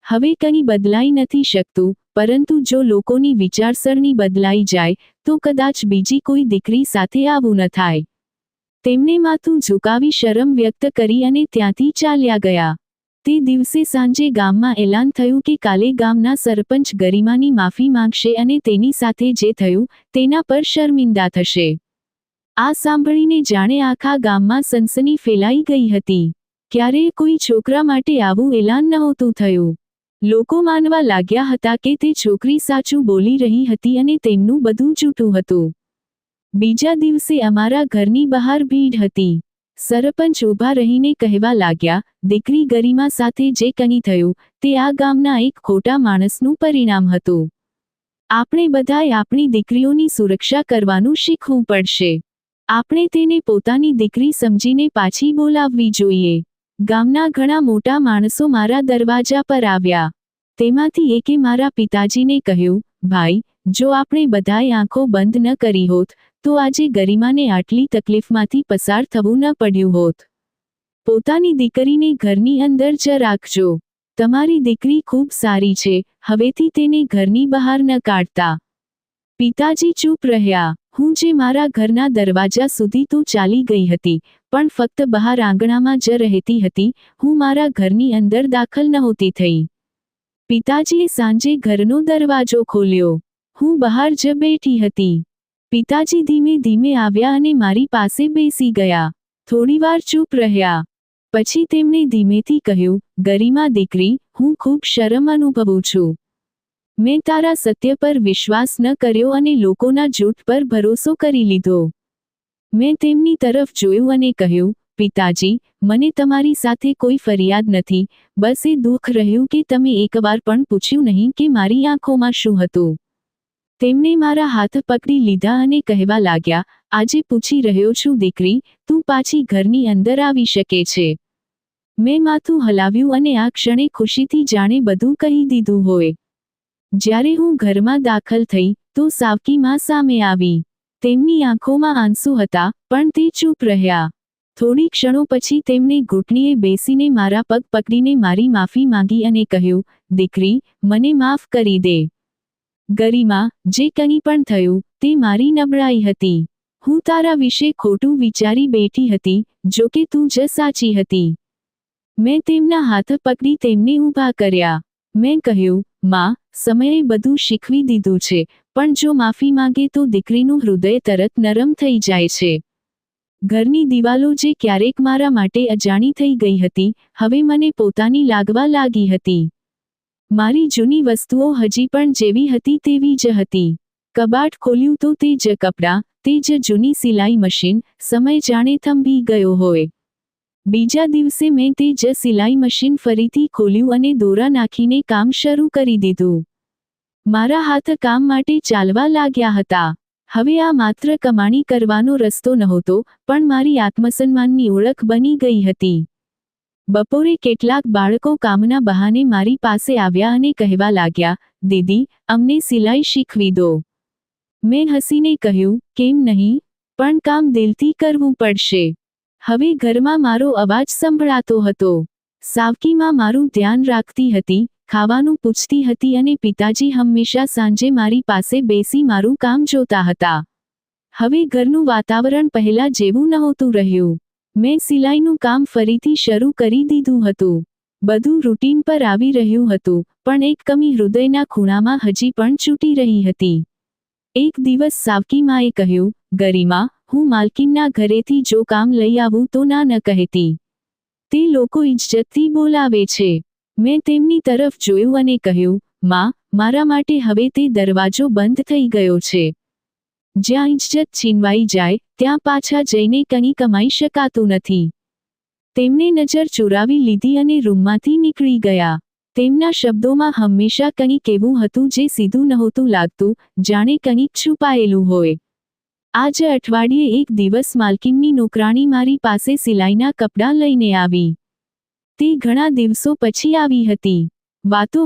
હવે કંઈ બદલાઈ નથી શકતું, પરંતુ જો લોકોની વિચારસરણી બદલાઈ જાય, તો કદાચ બીજી કોઈ દીકરી સાથે આવું ન થાય. તેમણે માથું ઝુકાવી શરમ વ્યક્ત કરી અને ત્યાંથી ચાલ્યા ગયા. તે દિવસે સાંજે ગામમાં એલાન થયું કે કાલે ગામના સરપંચ ગરિમાની માફી માંગશે અને તેની સાથે જે થયું, તેના પર શર્મિંદા થશે. આ સાંભળીને જાણે આખા ગામમાં સનસની ફેલાઈ ગઈ હતી. ક્યારેય કોઈ છોકરા માટે આવું એલાન નહોતું થયું. લોકો માનવા લાગ્યા હતા કે તે છોકરી સાચું બોલી રહી હતી અને તેમનું બધું જૂઠું હતું. બીજા દિવસે અમારા ઘરની બહાર ભીડ હતી. સરપંચ ઊભા રહીને કહેવા લાગ્યા, દીકરી ગરિમા સાથે જે કંઈ થયું, તે આ ગામના એક ખોટા માણસનું પરિણામ હતું. આપણે બધાએ આપણી દીકરીઓની સુરક્ષા કરવાનું શીખવું પડશે. આપણે તેને પોતાની દીકરી સમજીને પાછી બોલાવવી જોઈએ. ગામના ઘણા મોટા માણસો મારા દરવાજા પર આવ્યા. તેમાંથી એકે મારા પિતાજીને કહ્યું, ભાઈ, જો આપણે બધાએ આંખો બંધ ન કરી હોત, તો આજે ગરિમાને આટલી તકલીફમાંથી પસાર થવું ન પડ્યું હોત. પોતાની દીકરીને ઘરની અંદર જ રાખજો. તમારી દીકરી ખૂબ સારી છે, હવેથી તેને ઘરની બહાર ન કાઢતા. પિતાજી ચૂપ રહ્યા. હું જે મારા ઘરના દરવાજા સુધી તો ચાલી ગઈ હતી, પણ ફક્ત બહાર આંગણામાં જ રહેતી હતી, હું મારા ઘરની અંદર દાખલ નહોતી થઈ. પિતાજીએ સાંજે ઘરનો દરવાજો ખોલ્યો. હું બહાર જ બેઠી હતી. પિતાજી ધીમે ધીમે આવ્યા અને મારી પાસે બેસી ગયા. થોડીવાર ચૂપ રહ્યા. પછી તેમણે ધીમેથી કહ્યું, ગરિમા દીકરી, હું ખૂબ શરમ અનુભવું છું. મેં તારા સત્ય પર વિશ્વાસ ન કર્યો અને લોકોના જૂઠ પર ભરોસો કરી લીધો. મેં તેમની તરફ જોયું અને કહ્યું, પિતાજી, મને તમારી સાથે કોઈ ફરિયાદ નથી, બસ એ દુઃખ રહ્યું કે તમે એકવાર પણ પૂછ્યું નહીં કે મારી આંખોમાં શું હતું. તેમણે મારા હાથ પકડી લીધા અને કહેવા લાગ્યા, આજે પૂછી રહ્યો છું દીકરી, તું પાછી ઘરની અંદર આવી શકે છે. મેં માથું હલાવ્યું અને આ ક્ષણે ખુશીથી જાણે બધું કહી દીધું હોય. જ્યારે હું ઘરમાં દાખલ થઈ, તો સાવકી માં સામે આવી. તેમની આંખોમાં આંસુ હતા, પણ તે ચૂપ રહ્યા. થોડી ક્ષણો પછી તેમણે ઘૂંટણીએ બેસીને મારા પગ પકડીને મારી માફી માંગી અને કહ્યું, દીકરી, મને માફ કરી દે. ગરિમા, જે કંઈ પણ થયું, તે મારી નબળાઈ હતી. હું તારા વિશે ખોટું વિચારી બેઠી હતી, જો કે તું જ સાચી હતી. મેં તેમના હાથ પકડી તેમને ઊભા કર્યા. મેં કહ્યું, માં, સમયે બધું શીખવી દીધું છે, પણ જો માફી માંગે તો દીકરીનું હૃદય તરત નરમ થઈ જાય છે. ઘરની દિવાલો જે ક્યારેક મારા માટે અજાણી થઈ ગઈ હતી, હવે મને પોતાની લાગવા લાગી હતી. મારી જૂની વસ્તુઓ હજી પણ જેવી હતી તેવી જ હતી. કબાટ ખોલ્યું તો તે જ કપડાં, તે જ જૂની સિલાઈ મશીન, સમય જાણે થંભી ગયો હોય. બીજા દિવસે મેં તે જ સિલાઈ મશીન ફરીથી ખોલ્યું અને દોરા નાખીને કામ શરૂ કરી દીધું. મારા હાથ કામ માટે ચાલવા લાગ્યા હતા. હવે આ માત્ર કમાણી કરવાનો રસ્તો નહોતો, પણ મારી આત્મસન્માનની ઓળખ બની ગઈ હતી. બપોરે કેટલાક બાળકો કામના બહાને મારી પાસે આવ્યા અને કહેવા લાગ્યા, દીદી, અમને સિલાઈ શીખવી દો. મેં હસીને કહ્યું, કેમ નહીં, પણ કામ દિલથી કરવું પડશે. હવે ઘરમાં મારો અવાજ સંભળાતો હતો. સાવકીમાં મારું ધ્યાન રાખતી હતી, ખાવાનું પૂછતી હતી અને પિતાજી હંમેશા સાંજે મારી પાસે બેસી મારું કામ જોતા હતા. હવે ઘરનું વાતાવરણ પહેલા જેવું નહોતું રહ્યું. મેં સિલાઈનું કામ ફરીથી શરૂ કરી દીધું હતું. બધું રૂટીન પર આવી રહ્યું હતું, પણ એક કમી હૃદયના ખૂણામાં હજી પણ છૂટી રહી હતી. એક દિવસ સાવકી માએ કહ્યું, ગરિમા, હું માલકીનના ઘરેથી જો કામ લઈ આવું તો ના ન કહેતી. તે લોકો ઇજ્જતથી બોલાવે છે. મેં તેમની તરફ જોયું અને કહ્યું, માં, મારા માટે હવે તે દરવાજો બંધ થઈ ગયો છે. જ્યાં ઇજ્જત છીનવાઈ જાય, ત્યાં પાછા જઈને કંઈ કમાઈ શકાતું નથી. તેમણે નજર ચુરાવી લીધી અને રૂમમાંથી નીકળી ગયા. તેમના શબ્દોમાં હંમેશા કંઈક એવું હતું જે સીધું નહોતું લાગતું, જાણે કંઈક છુપાયેલું હોય. આ જ અઠવાડિયે એક દિવસ માલકીનની નોકરાણી મારી પાસે સિલાઈના કપડાં લઈને આવી. તે ઘણા દિવસો પછી આવી હતી.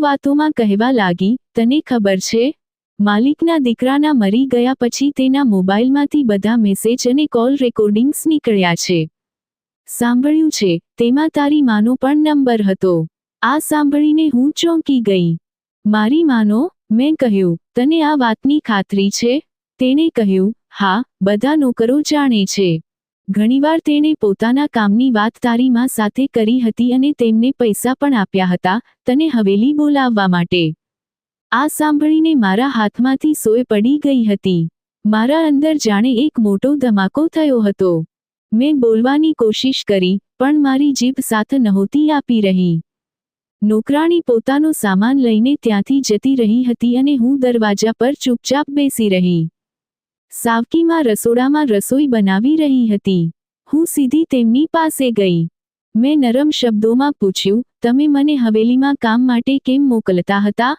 વાતોમાં કહેવા લાગી, તને ખબર છે? માલિકના દીકરાના મરી ગયા પછી તેના મોબાઈલમાંથી બધા મેસેજ અને કોલ રેકોર્ડિંગ્સ નીકળ્યા છે. સાંભળ્યું છે, તેમાં તારી માનો પણ નંબર હતો. આ સાંભળીને હું ચોંકી ગઈ. મારી માનો? મેં કહ્યું, તને આ વાતની ખાતરી છે? તેણે કહ્યું, હા, બધા નોકરો જાણે છે. ઘણીવાર તેણે પોતાના કામની વાત તારી માં સાથે કરી હતી અને તેમને પૈસા પણ આપ્યા હતા, તને હવેલી બોલાવવા માટે. આ સાંભળીને મારા હાથમાંથી સોય પડી ગઈ હતી. મારા અંદર જાણે એક મોટો ધમાકો થયો હતો. મેં બોલવાની કોશિશ કરી, પણ મારી જીભ સાથ નહોતી આપી રહી. નોકરાણી પોતાનો સામાન લઈને ત્યાંથી જતી રહી હતી અને હું દરવાજા પર ચૂપચાપ બેસી રહી. સાવકીમાં રસોડામાં રસોઈ બનાવી રહી હતી. હું સીધી તેમની પાસે ગઈ. મેં નરમ શબ્દોમાં પૂછ્યું, તમે મને હવેલીમાં કામ માટે કેમ મોકલતા હતા?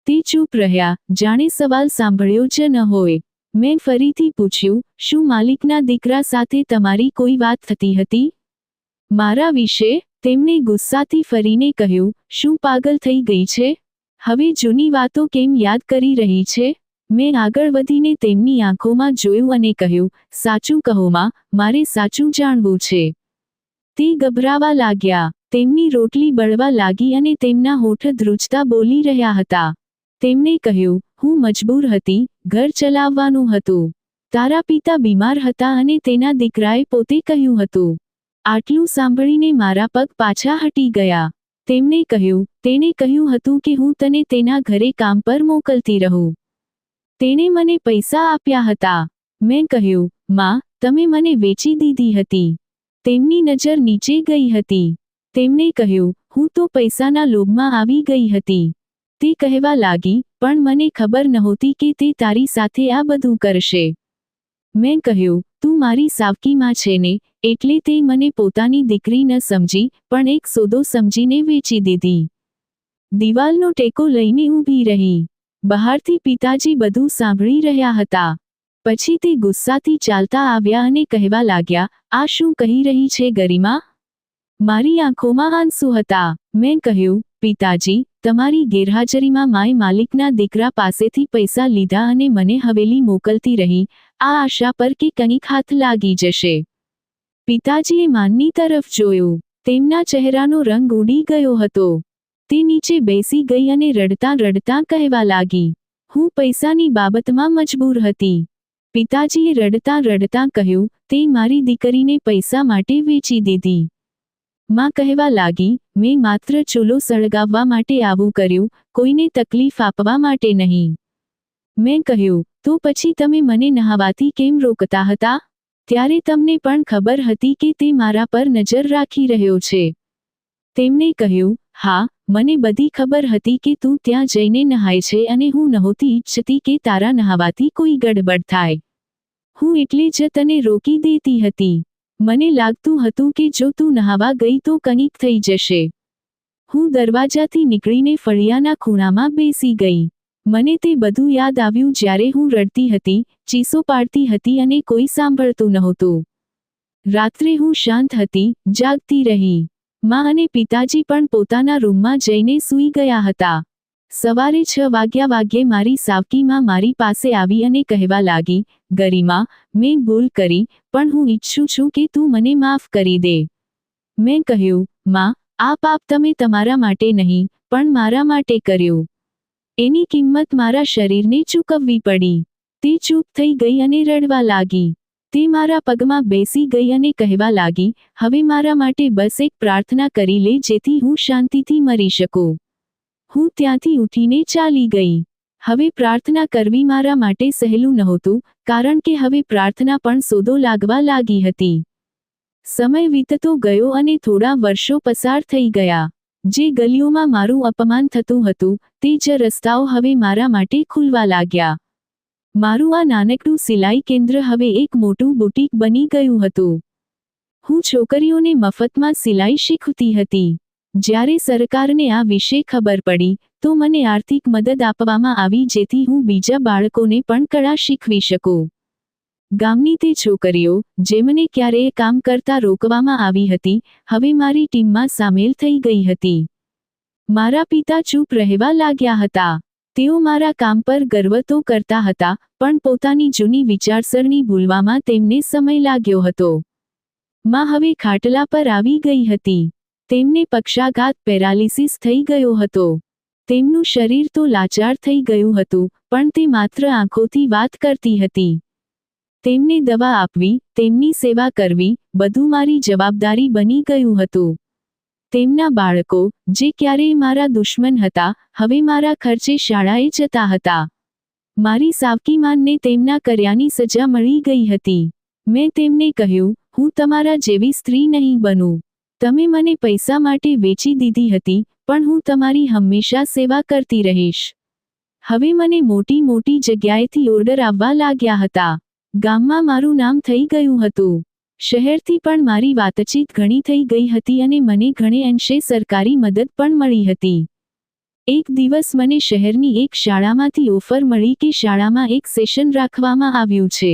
તે ચૂપ રહ્યા, જાણે સવાલ સાંભળ્યો જ ન હોય. મેં ફરીથી પૂછ્યું, શું માલિકના દીકરા સાથે તમારી કોઈ વાત થતી હતી? મારા વિશે? તેમણે ગુસ્સાથી ફરીને કહ્યું, શું પાગલ થઈ ગઈ છે? હવે જૂની વાતો કેમ યાદ કરી રહી છે? મેં આગળ વધીને તેમની આંખોમાં જોયું અને કહ્યું, સાચું કહો માં, મારે સાચું જાણવું છે. તે ગભરાવા લાગ્યા. તેમની રોટલી બળવા લાગી અને તેમના હોઠ ધ્રુજતા બોલી રહ્યા હતા. તેમણે કહ્યું, હું મજબૂર હતી, ઘર ચલાવવાનું હતું. તારા પિતા બીમાર હતા અને તેના દીકરાએ પોતે કહ્યું હતું. આટલું સાંભળીને મારા પગ પાછા હટી ગયા. તેમણે કહ્યું, તેણે કહ્યું હતું કે હું તને તેના ઘરે કામ પર મોકલતી રહું. તેણે મને પૈસા આપ્યા હતા. મેં કહ્યું, માં, તમે મને વેચી દીધી હતી. તેમની નજર નીચે ગઈ હતી. તેમણે કહ્યું, હું તો પૈસાના લોભમાં આવી ગઈ હતી. તે કહેવા લાગી, પણ મને ખબર નહોતી કે તે તારી સાથે આ બધું કરશે. મેં કહ્યું, તું મારી સાવકી માં છે ને, એટલે તે મને પોતાની દીકરી ન સમજી, પણ એક સોદો સમજીને વેચી દીધી. દિવાલનો ટેકો લઈને ઊભી રહી. બહારથી પિતાજી બધું સાંભળી રહ્યા હતા. પછી તે ગુસ્સાથી ચાલતા આવ્યા અને કહેવા લાગ્યા, આ શું કહી રહી છે ગરિમા? મારી આંખોમાં આંસુ હતા. મેં કહ્યું, પિતાજી, તમારી ગેરહાજરીમાં માએ માલિકના દીકરા પાસેથી પૈસા લીધા અને મને હવેલી મોકલતી રહી, આ આશા પર કે કંઈક હાથ લાગી જશે. પિતાજીએ માનની તરફ જોયું. તેમના ચહેરાનો રંગ ઉડી ગયો હતો. તે નીચે બેસી ગઈ અને રડતાં રડતાં કહેવા લાગી, હું પૈસાની બાબતમાં મજબૂર હતી. પિતાજીએ રડતાં રડતાં કહ્યું, તે મારી દીકરીને પૈસા માટે વેચી દીધી. માં કહેવા લાગી, મેં માત્ર ચૂલો સળગાવવા માટે આવું કર્યું, કોઈને તકલીફ આપવા માટે નહીં. મેં કહ્યું, તો પછી તમે મને નહાવાથી કેમ રોકતા હતા? ત્યારે તમને પણ ખબર હતી કે તે મારા પર નજર રાખી રહ્યો છે. તેમણે કહ્યું, હા, મને બધી ખબર હતી કે તું ત્યાં જઈને નહાય છે અને હું નહોતી ઈચ્છતી કે તારા નહાવાથી કોઈ ગડબડ થાય. હું એટલે જ તને રોકી દેતી હતી. મને લાગતું હતું કે જો તું નહાવા ગઈ તો કંઈક થઈ જશે. હું દરવાજાથી નીકળીને ફળિયાના ખૂણામાં બેસી ગઈ. મને તે બધું યાદ આવ્યું જ્યારે હું રડતી હતી, ચીસો પાડતી હતી અને કોઈ સાંભળતું નહોતું. રાત્રે હું શાંત હતી, જાગતી રહી. માં અને પિતાજી પણ પોતાના રૂમમાં જઈને સૂઈ ગયા હતા. સવારે 6 વાગ્યે મારી સાવકી માં મારી પાસે આવી અને કહેવા લાગી, ગરિમા, મેં ભૂલ કરી, પણ હું ઈચ્છું છું કે તું મને માફ કરી દે. મેં કહ્યું, માં, આ પાપ તમે તમારા માટે નહીં, પણ મારા માટે કર્યું. એની કિંમત મારા શરીરને ચૂકવવી પડી. તે ચૂપ થઈ ગઈ અને રડવા લાગી. તે મારા પગમાં બેસી ગઈ અને કહેવા લાગી, હવે મારા માટે બસ એક પ્રાર્થના કરી લે જેથી હું શાંતિથી મરી શકું. હું ત્યાંથી ઉઠીને ચાલી ગઈ. હવે પ્રાર્થના કરવી મારા માટે સહેલું નહોતું, કારણ કે હવે પ્રાર્થના પણ સોદો લાગવા લાગી હતી. સમય વીતતો ગયો અને થોડા વર્ષો પસાર થઈ ગયા. જે ગલીઓમાં મારું અપમાન થતું હતું, તે જ રસ્તાઓ હવે મારા માટે ખુલવા લાગ્યા. મારું આ નાનકડું સિલાઈ કેન્દ્ર હવે એક મોટું બુટીક બની ગયું હતું. હું છોકરીઓને મફતમાં સિલાઈ શીખવતી હતી. જ્યારે સરકારને આ વિશે ખબર પડી, તો મને આર્થિક મદદ આપવામાં આવી જેથી હું બીજા બાળકોને પણ કળા શીખવી શકું. ગામની તે છોકરીઓ, જેમને ક્યારેય કામ કરતા રોકવામાં આવી હતી, હવે મારી ટીમમાં સામેલ થઈ ગઈ હતી. મારા પિતા ચૂપ રહેવા લાગ્યા હતા. તેઓ મારા કામ પર ગર્વ તો કરતા હતા, પણ પોતાની જૂની વિચારસરણી ભૂલવામાં તેમને સમય લાગ્યો હતો. માં હવે ખાટલા પર આવી ગઈ હતી. તેમને પક્ષાઘાત પેરાલિસિસ થઈ ગયો હતો. તેમનું શરીર તો લાચાર થઈ ગયું હતું, પણ તે માત્ર આંખોથી વાત કરતી હતી. તેમને દવા આપવી, તેમની સેવા કરવી, બધું મારી જવાબદારી બની ગયું હતું. તેમના બાળકો, જે ક્યારેય મારા દુશ્મન હતા, હવે મારા ખર્ચે શાળાએ જતા હતા. મારી સાવકી માનને તેમના કર્યાની સજા મળી ગઈ હતી. મેં તેમને કહ્યું, હું તમારા જેવી સ્ત્રી નહીં બનું. તમે મને પૈસા માટે વેચી દીધી હતી, પણ હું તમારી હંમેશા સેવા કરતી રહીશ. હવે મને મોટી મોટી જગ્યાએથી ઓર્ડર આવવા લાગ્યા હતા. ગામમાં મારું નામ થઈ ગયું હતું. શહેરથી પણ મારી વાતચીત ઘણી થઈ ગઈ હતી અને મને ઘણે અંશે સરકારી મદદ પણ મળી હતી. એક દિવસ મને શહેરની એક શાળામાંથી ઓફર મળી કે શાળામાં એક સેશન રાખવામાં આવ્યું છે.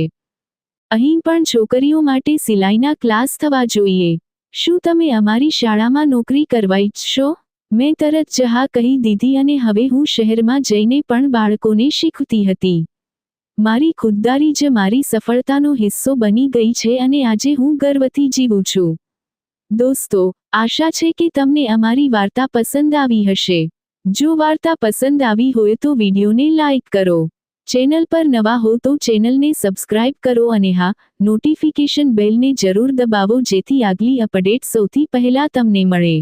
અહીં પણ છોકરીઓ માટે સિલાઈના ક્લાસ થવા જોઈએ. શું તમે અમારી શાળામાં નોકરી કરવા ઈચ્છશો? મેં તરત જ હા કહી દીધી અને હવે હું શહેરમાં જઈને પણ બાળકોને શીખવતી હતી. મારી ખુદદારી જ મારી સફળતાનો હિસ્સો બની ગઈ છે અને આજે હું ગર્વથી જીવું છું. દોસ્તો, આશા છે કે તમને અમારી વાર્તા પસંદ આવી હશે. જો વાર્તા પસંદ આવી હોય તો વિડીયોને લાઈક કરો. ચેનલ પર નવા હો તો ચેનલને સબસ્ક્રાઇબ કરો અને હા, નોટિફિકેશન બેલને જરૂર દબાવો જેથી આગલી અપડેટ સૌથી પહેલા તમને મળે.